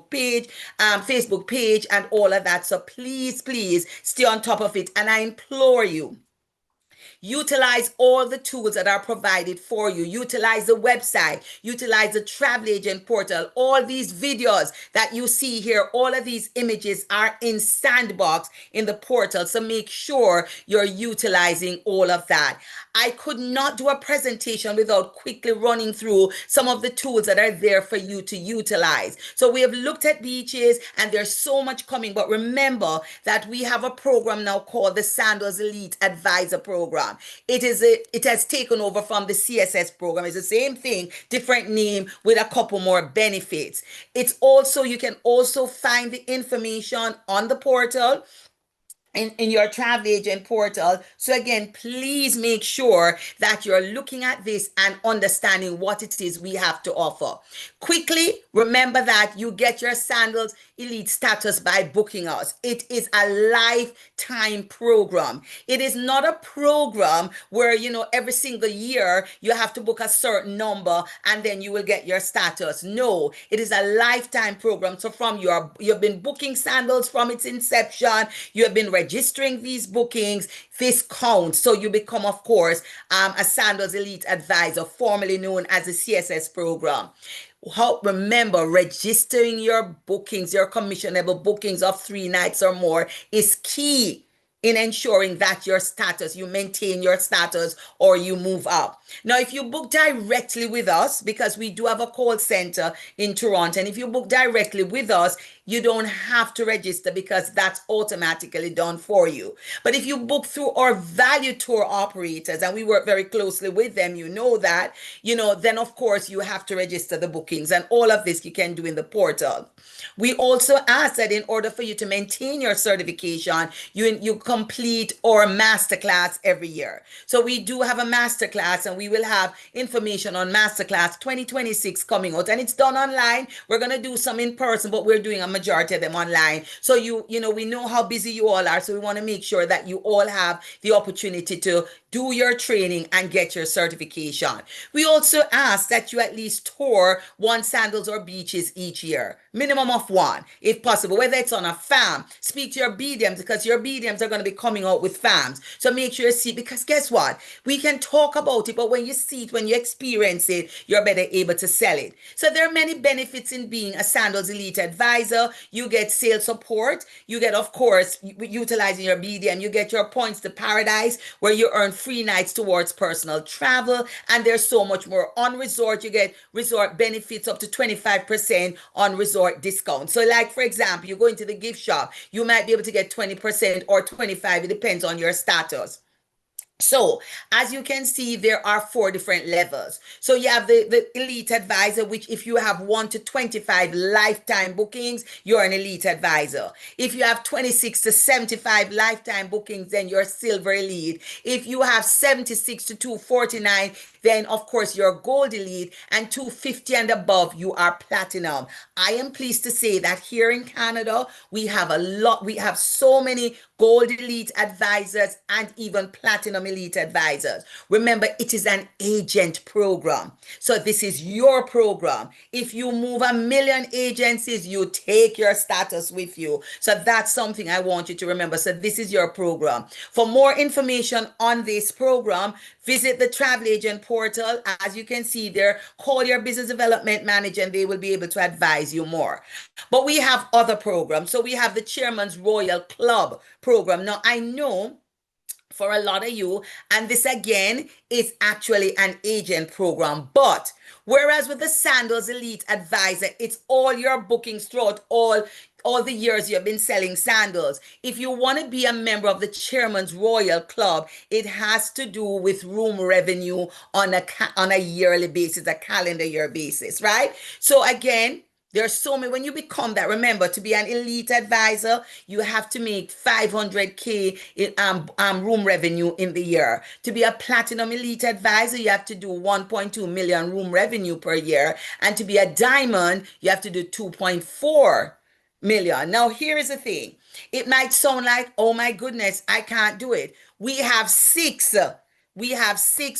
page, and all of that. So please, please stay on top of it. And I implore you, utilize all the tools that are provided for you. Utilize the website, utilize the travel agent portal. All these videos that you see here, all of these images are in Sandbox in the portal. So make sure you're utilizing all of that. I could not do a presentation without quickly running through some of the tools that are there for you to utilize. So we have looked at Beaches, and there's so much coming, but remember that we have a program now called the Sandals Elite Advisor Program. It has taken over from the CSS program. It's the same thing, different name with a couple more benefits. You can also find the information on the portal, in your travel agent portal. So again, please make sure that you're looking at this and understanding what it is we have to offer. Quickly, remember that you get your Sandals Elite status by booking us. It is a lifetime program. It is not a program where, every single year you have to book a certain number and then you will get your status. No, it is a lifetime program. So you've been booking Sandals from its inception, you have been registering these bookings, this counts. So you become, of course, a Sandals Elite Advisor, formerly known as the CSS program. Remember, registering your bookings, your commissionable bookings of 3 nights or more, is key in ensuring that you maintain your status or you move up. Now, if you book directly with us, because we do have a call center in Toronto, and if you book directly with us, you don't have to register because that's automatically done for you. But if you book through our value tour operators, and we work very closely with them, then of course you have to register the bookings, and all of this you can do in the portal. We also ask that in order for you to maintain your certification, you complete our masterclass every year. So we do have a masterclass, and we will have information on masterclass 2026 coming out, and it's done online. We're going to do some in person, but we're doing a majority of them online. So we know how busy you all are. So we want to make sure that you all have the opportunity to do your training and get your certification. We also ask that you at least tour one sandals or beaches each year, minimum of one, if possible, whether it's on a farm. Speak to your BDMs because your BDMs are going to be coming out with farms. So make sure you see, because guess what? We can talk about it, but when you see it, when you experience it, you're better able to sell it. So there are many benefits in being a Sandals Elite Advisor. You get sales support. You get, of course, utilizing your BDM, you get your points to paradise where you earn free nights towards personal travel. And there's so much more. On resort, you get resort benefits up to 25% on resort discount. So like, for example, you go into the gift shop, you might be able to get 20% or 25%. It depends on your status. So as you can see, there are 4 different levels. So you have the elite advisor, which if you have 1 to 25 lifetime bookings, you're an elite advisor. If you have 26 to 75 lifetime bookings, then you're silver elite. If you have 76 to 249, then of course you're gold elite, and 250 and above, you are platinum. I am pleased to say that here in Canada, we have so many gold elite advisors and even platinum elite advisors. Remember, it is an agent program. So this is your program. If you move 1,000,000 agencies, you take your status with you. So that's something I want you to remember. So this is your program. For more information on this program, visit the travel agent portal. As you can see there, call your business development manager and they will be able to advise you more. But we have other programs. So we have the Chairman's Royal Club program. Now, I know for a lot of you, and this again is actually an agent program, but whereas with the Sandals Elite Advisor, it's all your bookings throughout all the years you've been selling sandals. If you want to be a member of the Chairman's Royal Club, it has to do with room revenue on a yearly basis, a calendar year basis, right? So again, there's so many. When you become that, remember, to be an elite advisor, you have to make 500K in room revenue in the year. To be a platinum elite advisor, you have to do 1.2 million room revenue per year. And to be a diamond, you have to do 2.4 million. Now, here is the thing. It might sound like, oh my goodness, I can't do it. We have six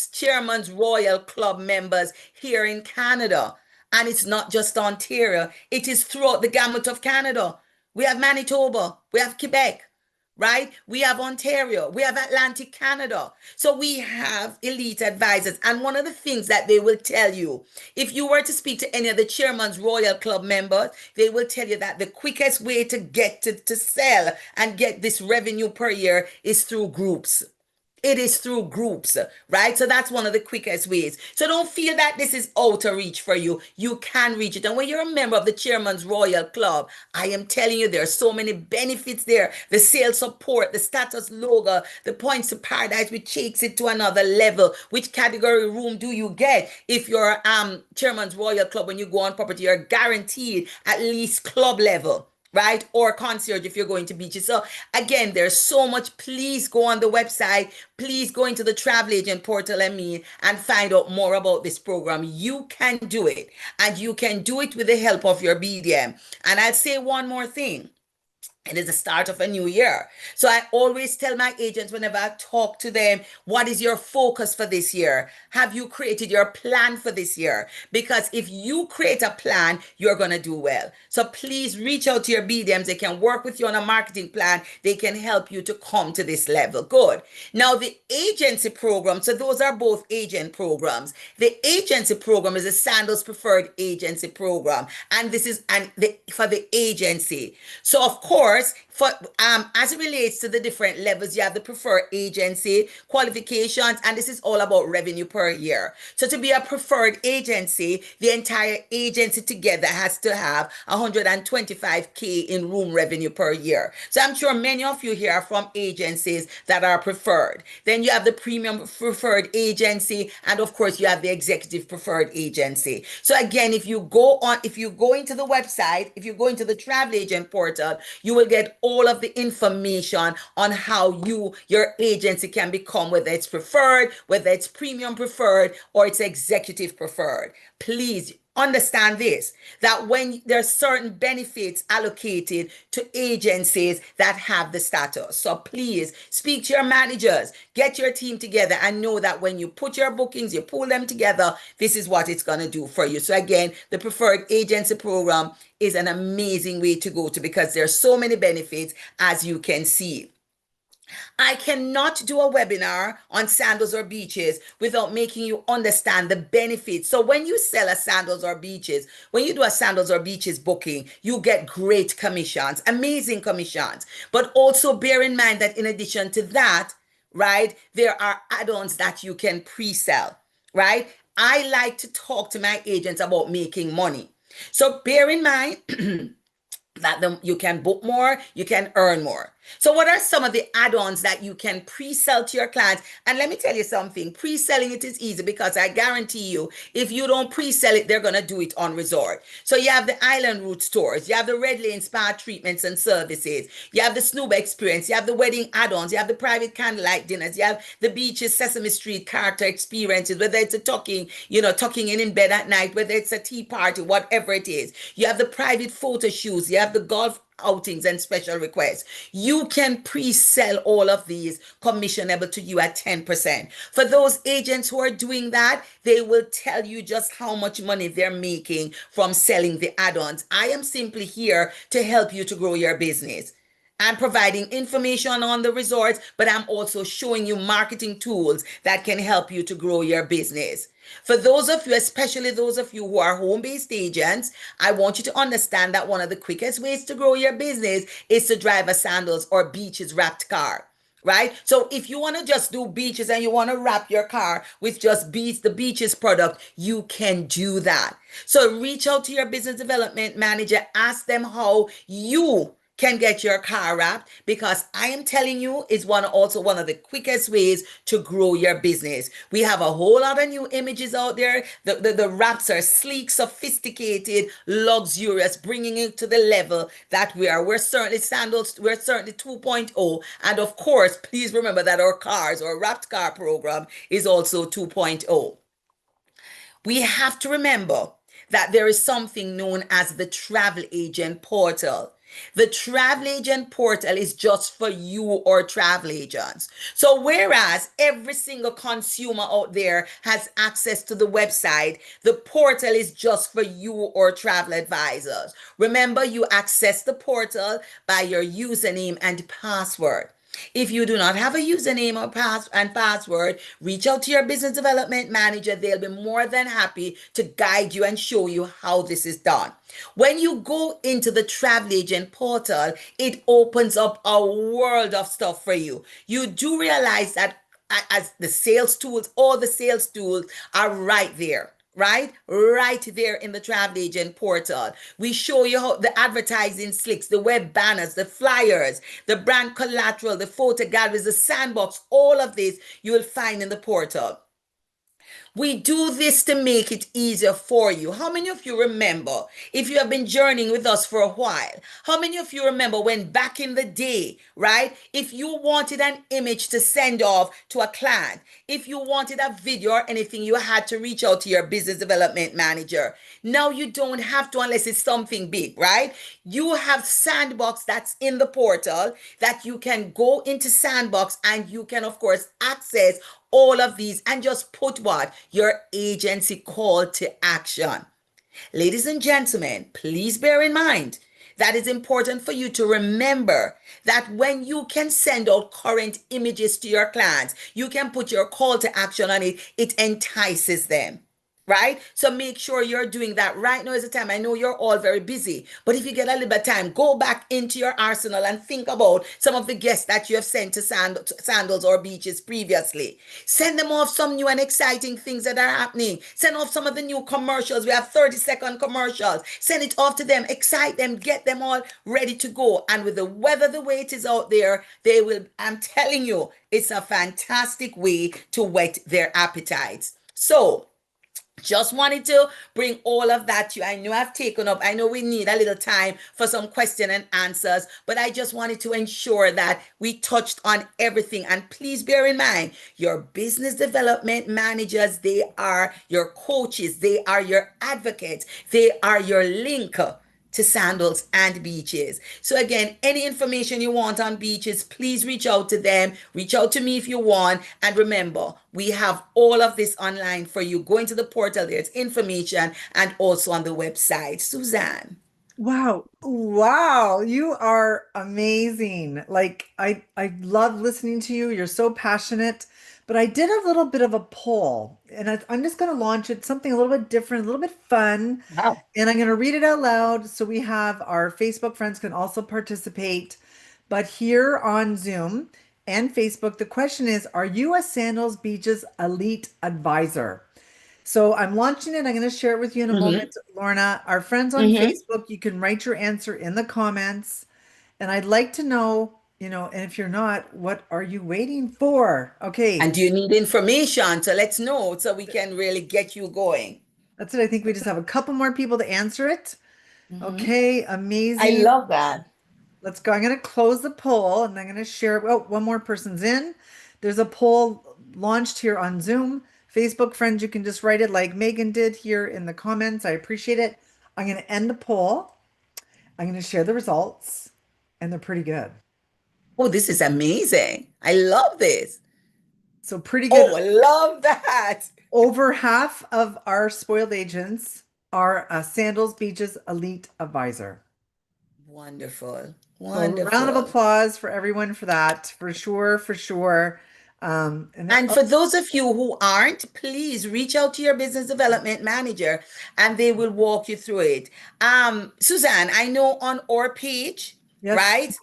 Chairman's Royal Club members here in Canada. And it's not just Ontario. It is throughout the gamut of Canada. We have Manitoba. We have Quebec, right? We have Ontario. We have Atlantic Canada. So we have elite advisors. And one of the things that they will tell you, if you were to speak to any of the Chairman's Royal Club members, they will tell you that the quickest way to get to sell and get this revenue per year is through groups. It is through groups, right? So that's one of the quickest ways. So don't feel that this is out of reach for you. You can reach it. And when you're a member of the Chairman's Royal Club, I am telling you, there are so many benefits there. The sales support, the status logo, the points to paradise, which takes it to another level. Which category room do you get? If you're Chairman's Royal Club, when you go on property, you're guaranteed at least club level, right? Or concierge if you're going to beaches. So again, there's so much. Please go on the website. Please go into the travel agent portal and find out more about this program. You can do it, and you can do it with the help of your BDM. And I'll say one more thing. It is the start of a new year. So I always tell my agents whenever I talk to them, what is your focus for this year? Have you created your plan for this year? Because if you create a plan, you're going to do well. So please reach out to your BDMs. They can work with you on a marketing plan. They can help you to come to this level. Good. Now the agency program. So those are both agent programs. The agency program is a Sandals Preferred Agency program. And this is for the agency. So of course, for as it relates to the different levels, you have the preferred agency qualifications, and this is all about revenue per year. So to be a preferred agency, the entire agency together has to have 125K in room revenue per year. So I'm sure many of you here are from agencies that are preferred. Then you have the premium preferred agency, and of course you have the executive preferred agency. So again, if you go into the website, if you go into the travel agent portal, you will get all of the information on how your agency can become, whether it's preferred, whether it's premium preferred, or it's executive preferred. Please understand this, that when there's certain benefits allocated to agencies that have the status. So please speak to your managers, get your team together, and know that when you put your bookings, you pull them together, this is what it's going to do for you. So again, the preferred agency program is an amazing way to go to, because there's so many benefits, as you can see. I cannot do a webinar on sandals or beaches without making you understand the benefits. So when you sell a sandals or beaches, when you do a sandals or beaches booking, you get great commissions, amazing commissions. But also bear in mind that in addition to that, right, there are add-ons that you can pre-sell, right? I like to talk to my agents about making money. So bear in mind that you can book more, you can earn more. So what are some of the add-ons that you can pre-sell to your clients? And let me tell you something, pre-selling it is easy, because I guarantee you, if you don't pre-sell it, they're going to do it on resort. So you have the Island Route stores, you have the Red Lane spa treatments and services, you have the Snuba experience, you have the wedding add-ons, you have the private candlelight dinners, you have the beaches, Sesame Street character experiences, whether it's a tucking in bed at night, whether it's a tea party, whatever it is. You have the private photo shoots, you have the golf outings and special requests. You can pre-sell all of these, commissionable to you at 10%. For those agents who are doing that, they will tell you just how much money they're making from selling the add-ons. I am simply here to help you to grow your business. I'm providing information on the resorts, but I'm also showing you marketing tools that can help you to grow your business. For those of you, especially those of you who are home-based agents, I want you to understand that one of the quickest ways to grow your business is to drive a sandals or beaches wrapped car. Right? So if you want to just do beaches and you want to wrap your car with just the beaches product, you can do that. So reach out to your business development manager, ask them how you can get your car wrapped, because I am telling you, it's also one of the quickest ways to grow your business. We have a whole lot of new images out there. The wraps are sleek, sophisticated, luxurious, bringing it to the level that we are. We're certainly sandals, we're certainly 2.0. And of course, please remember that our wrapped car program is also 2.0. We have to remember that there is something known as the travel agent portal. The travel agent portal is just for you or travel agents. So whereas every single consumer out there has access to the website, the portal is just for you or travel advisors. Remember, you access the portal by your username and password. If you do not have a username or password, reach out to your business development manager. They'll be more than happy to guide you and show you how this is done. When you go into the travel agent portal, it opens up a world of stuff for you. You do realize that as the sales tools, all the sales tools are right there. Right there in the travel agent portal. We show you how the advertising slicks, the web banners, the flyers, the brand collateral, the photo galleries, the sandbox, all of this you will find in the portal. We do this to make it easier for you. How many of you remember, if you have been journeying with us for a while, how many of you remember when back in the day, right? If you wanted an image to send off to a client, if you wanted a video or anything, you had to reach out to your business development manager. Now you don't have to, unless it's something big, right? You have Sandbox that's in the portal that you can go into Sandbox, and you can, of course, access all of these and just put what? Your agency call to action. Ladies and gentlemen, please bear in mind that it's important for you to remember that when you can send out current images to your clients, you can put your call to action on it. It entices them. Right? So make sure you're doing that. Right now is the time. I know you're all very busy, but if you get a little bit of time, go back into your arsenal and think about some of the guests that you have sent to sandals or beaches previously. Send them off some new and exciting things that are happening. Send off some of the new commercials. We have 30-second commercials. Send it off to them, excite them, get them all ready to go. And with the weather the way it is out there, they will, I'm telling you, it's a fantastic way to whet their appetites. So, Just wanted to bring all of that to you. I know I've taken up, I know we need a little time for some question and answers, but I just wanted to ensure that we touched on everything. And please bear in mind, your business development managers, they are your coaches, they are your advocates, they are your link to sandals and beaches. So again, any information you want on beaches, please reach out to them. Reach out to me if you want. And remember, we have all of this online for you. Go into the portal, there's information, and also on the website. Suzanne. Wow. Wow. You are amazing. Like I love listening to you. You're so passionate. But I did a little bit of a poll and I'm just going to launch it something a little bit different, a little bit fun. Wow. And I'm going to read it out loud so we have our Facebook friends can also participate. But here on Zoom and Facebook, the question is, are you a Sandals Beaches Elite Advisor? So I'm launching it. I'm going to share it with you in a Mm-hmm. moment, Lorna. Our friends on Mm-hmm. Facebook, you can write your answer in the comments. And I'd like to know, and if you're not, what are you waiting for? Okay, And do you need information? So let's know so we can really get you going. that's it. I think we just have a couple more people to answer it. Mm-hmm. Okay, I amazing. love that. Let's go. I'm going to close the poll and I'm going to share. Oh, one more person's in. There's a poll launched here on Zoom. Facebook friends, you can just write it like Megan did here in the comments. I appreciate it. I'm going to end the poll. I'm going to share the results, and they're pretty good. Oh, this is amazing. I love this. So, pretty good. Oh, I love that. Over half of our spoiled agents are a Sandals Beaches Elite Advisor. Wonderful. So, a round of Wonderful. applause for everyone for that, for sure, for sure. And for those of you who aren't, please reach out to your business development manager and they will walk you through it. Suzanne, I know on our page, yes, right,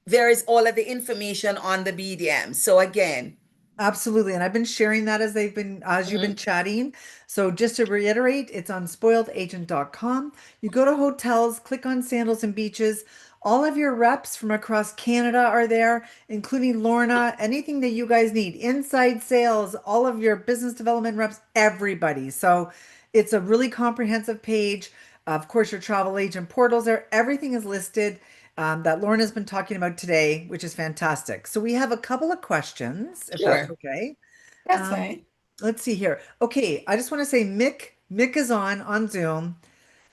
there is all of the information on the BDM. So again, absolutely. And I've been sharing that as you've been mhm, chatting. So just to reiterate, it's on spoiledagent.com. You go to hotels, click on sandals and beaches. All of your reps from across Canada are there, including Lorna, anything that you guys need, inside sales, all of your business development reps, everybody. So it's a really comprehensive page. Of course, your travel agent portals there, everything is listed that Lauren been talking about today, which is fantastic. So we have a couple of questions, if that's sure, okay. that's Um, fine. let's see here. Okay, I just want to say Mick is on Zoom,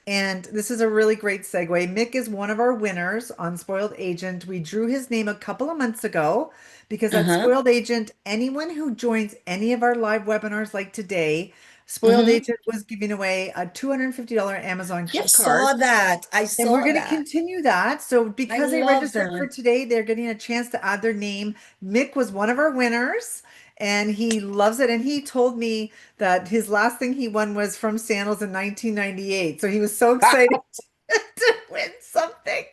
and this is a really great segue. Mick is one of our winners on Spoiled Agent. We drew his name a couple of months ago because at Uh-huh. Spoiled Agent, anyone who joins any of our live webinars like today, Spoiled Hmm. Agent was giving away a $250 Amazon I gift card. saw that. I And we're saw going to that. continue that. So I because they love registered for that. today, they're getting a chance to add their name. Mick was one of our winners and he loves it. And he told me that his last thing he won was from Sandals in 1998. So he was so excited to win something.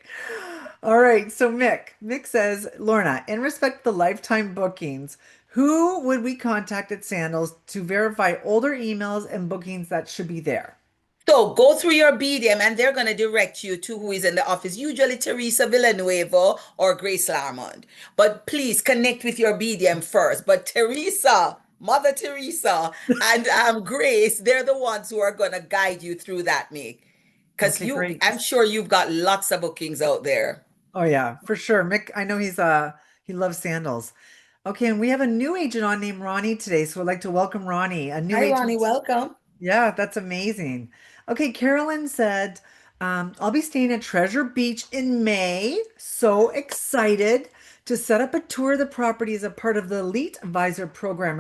All right. So Mick says, Lorna, in respect to the lifetime bookings, who would we contact at Sandals to verify older emails and bookings that should be there? So go through your BDM and they're going to direct you to who is in the office, usually Teresa Villanueva or Grace Lamond. But please connect with your BDM first. But Teresa, Mother Teresa, and Grace, they're the ones who are going to guide you through that, Mick. Because Okay, great. I'm sure you've got lots of bookings out there. Oh yeah, for sure. Mick, I know he loves sandals. Okay, and we have a new agent on named Ronnie today, so I'd like to welcome Ronnie, a new Hi, Ronnie. agent. Welcome. Yeah, that's amazing. Okay, Carolyn said, I'll be staying at Treasure Beach in May. So excited to set up a tour of the property as a part of the Elite Advisor Program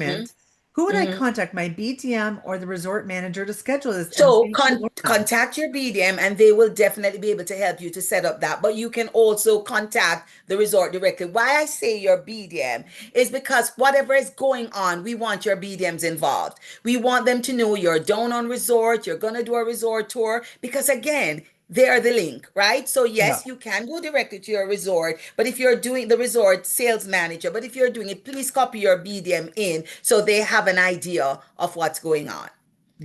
Hmm. requirement. Who would I Hmm. contact, my BTM or the resort manager to schedule this? And So thank you, Lorna. contact your BDM and they will definitely be able to help you to set up that. But you can also contact the resort directly. Why I say your BDM is because whatever is going on, we want your BDMs involved. We want them to know you're down on resort, you're going to do a resort tour because again, they are the link, right? So Yeah. yes, you can go directly to your resort, but if you're doing the resort sales manager, but if you're doing it, please copy your BDM in so they have an idea of what's going on.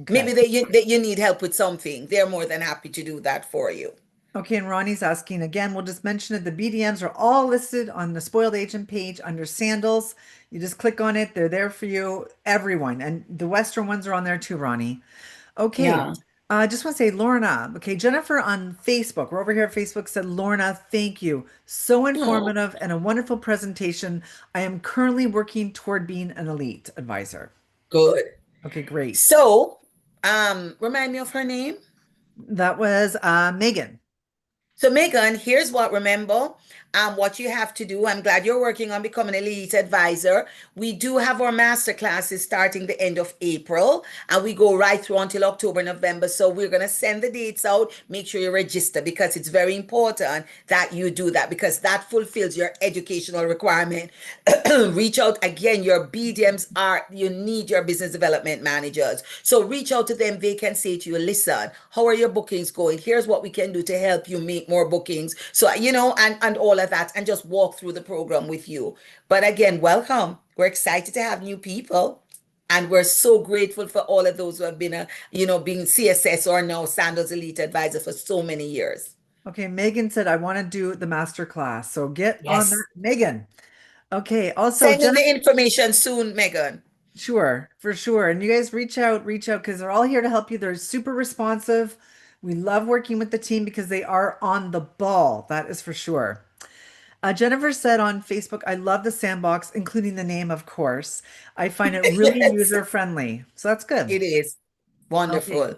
Maybe Okay. that you need help with something. They're more than happy to do that for you. Okay, and Ronnie's asking again, we'll just mention it. The BDMs are all listed on the Spoiled Agent page under sandals. You just click on it, they're there for you, everyone. And the Western ones are on there too, Ronnie. Okay. Yeah. I just want to say, Lorna. Okay, Jennifer on Facebook, we're over here at Facebook, said, Lorna, thank you. So Oh, informative and a wonderful presentation. I am currently working toward being an elite advisor. good. Okay, great. So, remind me of her name. That was Megan. So, Megan, here's what remember what you have to do. I'm glad you're working on becoming a elite advisor. We do have our master classes starting the end of April, and we go right through until October, November. So, we're going to send the dates out. Make sure you register because it's very important that you do that because that fulfills your educational requirement. Reach out again. Your BDMs you need your business development managers. So, reach out to them. They can say to you, listen, how are your bookings going? Here's what we can do to help you make more bookings. So, and all of that, and just walk through the program with you. But again, welcome. We're excited to have new people. And we're so grateful for all of those who have been, being CSS or now Sandals Elite Advisor for so many years. Okay, Megan said, I want to do the master class. So get on that, Yes. Megan. Okay, also, Sending Jennifer, the information soon, Megan. sure, for sure. And you guys reach out because they're all here to help you. They're super responsive. We love working with the team because they are on the ball. That is for sure. Jennifer said on Facebook, I love the sandbox, including the name, of course. I find it really Yes, user friendly. So that's good. it is Okay. wonderful.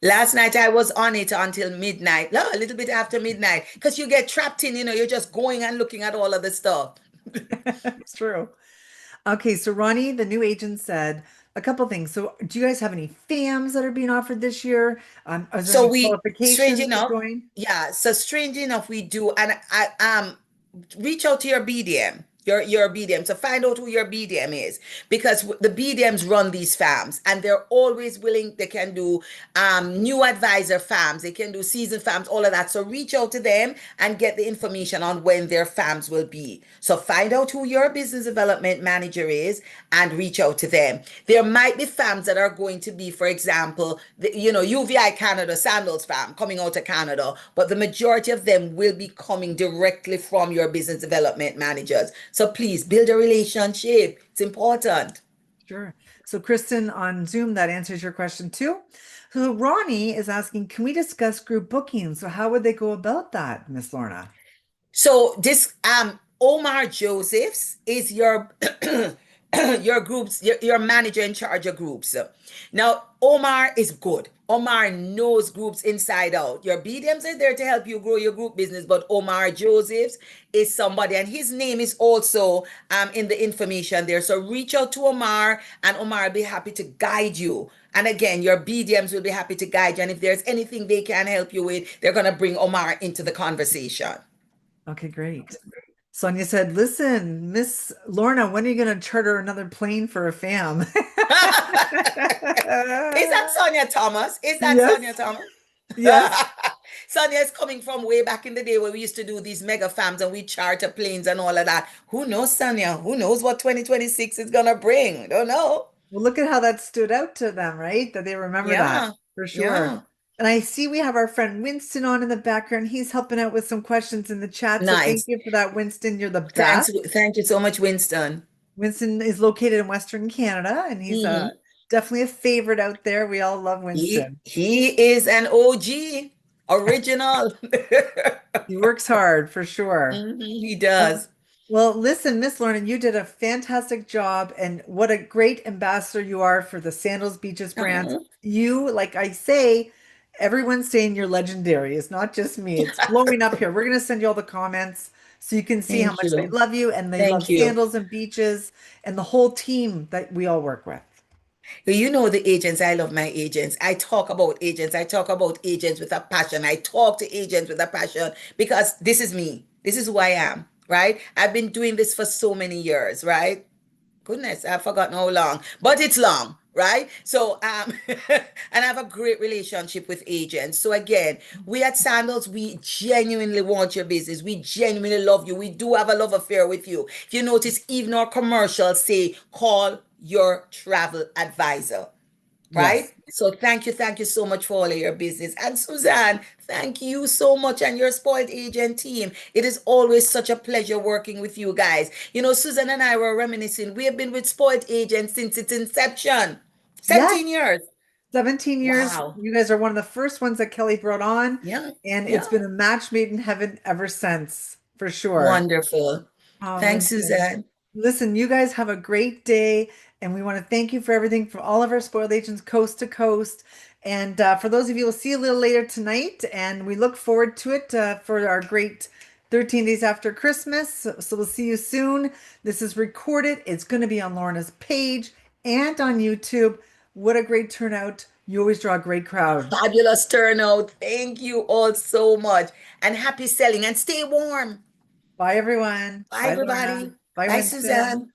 Last night I was on it until midnight, no, a little bit after midnight, because you get trapped in, you're just going and looking at all of the stuff. It's true. Okay, so Ronnie, the new agent, said a couple things. So, do you guys have any FAMs that are being offered this year? Is there So any strange qualifications to enough, join? yeah. So strange enough, we do, and reach out to your BDM, your BDM, to find out who your BDM is, because the BDMs run these farms, and they're always willing. They can do new advisor farms, they can do season farms, all of that. So reach out to them and get the information on when their farms will be. So find out who your business development manager is and reach out to them. There might be farms that are going to be, for example, UVI Canada Sandals farm coming out of Canada, but the majority of them will be coming directly from your business development managers. So please build a relationship. It's important. Sure. So, Kristen on Zoom, that answers your question too. So, Ronnie is asking, can we discuss group bookings? So, how would they go about that, Miss Lorna? So this Omar Josephs is your your groups, your manager in charge of groups. Now Omar is good. Omar knows groups inside out. Your BDMs are there to help you grow your group business, but Omar Josephs is somebody, and his name is also in the information there. So reach out to Omar, and Omar will be happy to guide you. And again, your BDMs will be happy to guide you. And if there's anything they can help you with, they're gonna bring Omar into the conversation. Okay, great. Sonia said, listen, Miss Lorna, when are you going to charter another plane for a fam? Is that Sonia Thomas? Is that Sonia Yes, Thomas? yes. Sonia is coming from way back in the day where we used to do these mega farms and we charter planes and all of that. Who knows, Sonia? Who knows what 2026 is gonna bring? Don't know. Well, look at how that stood out to them, right? That they remember that Yeah, for sure. yeah. And I see we have our friend Winston on in the background. He's helping out with some questions in the chat. So thank Nice. you for that, Winston. You're the Thanks. best. Thank you so much, Winston. Winston is located in Western Canada, and he's Mhm. definitely a favorite out there. We all love He Winston. he is an OG, original. He works hard for sure. He Um, does. well, listen, Miss Lorna, you did a fantastic job, and what a great ambassador you are for the Sandals Beaches brand. Oh, You, like I say, everyone's saying you're legendary. It's not just me. It's blowing up here. We're going to send you all the comments so you can see how thank much they you. love you and they love Thank you. sandals and beaches and the whole team that we all work with. You know the agents. I love my agents. I talk about agents. I talk about agents with a passion. I talk to agents with a passion because this is me. This is who I am, right? I've been doing this for so many years, right? Goodness, I've forgotten how long, but it's long, right? So, and I have a great relationship with agents. So again, we at Sandals, we genuinely want your business. We genuinely love you. We do have a love affair with you. If you notice, even our commercials say, call your travel advisor, right? Yes. So thank you so much for all of your business. And Suzanne, thank you so much and your spoiled agent team. It is always such a pleasure working with you guys. You know, Suzanne and I were reminiscing. We have been with spoiled agent since its inception. Yes, 17 years. 17 years. Wow. You guys are one of the first ones that Kelly brought on, Yeah. and it's Yeah. been a match made in heaven ever since, for sure. Wonderful. Oh, Thanks, listen. Suzanne. Listen, you guys have a great day, and we want to thank you for everything from all of our spoiled agents coast to coast. And for those of you, we'll see you a little later tonight, and we look forward to it for our great 13 days after Christmas. So we'll see you soon. This is recorded. It's going to be on Lorna's page and on YouTube. What a great turnout. You always draw a great crowd. Fabulous turnout. Thank you all so much. And happy selling and stay warm. Bye, everyone. Bye, Bye, Lorna. everybody. Bye, Bye, Winston. Suzanne.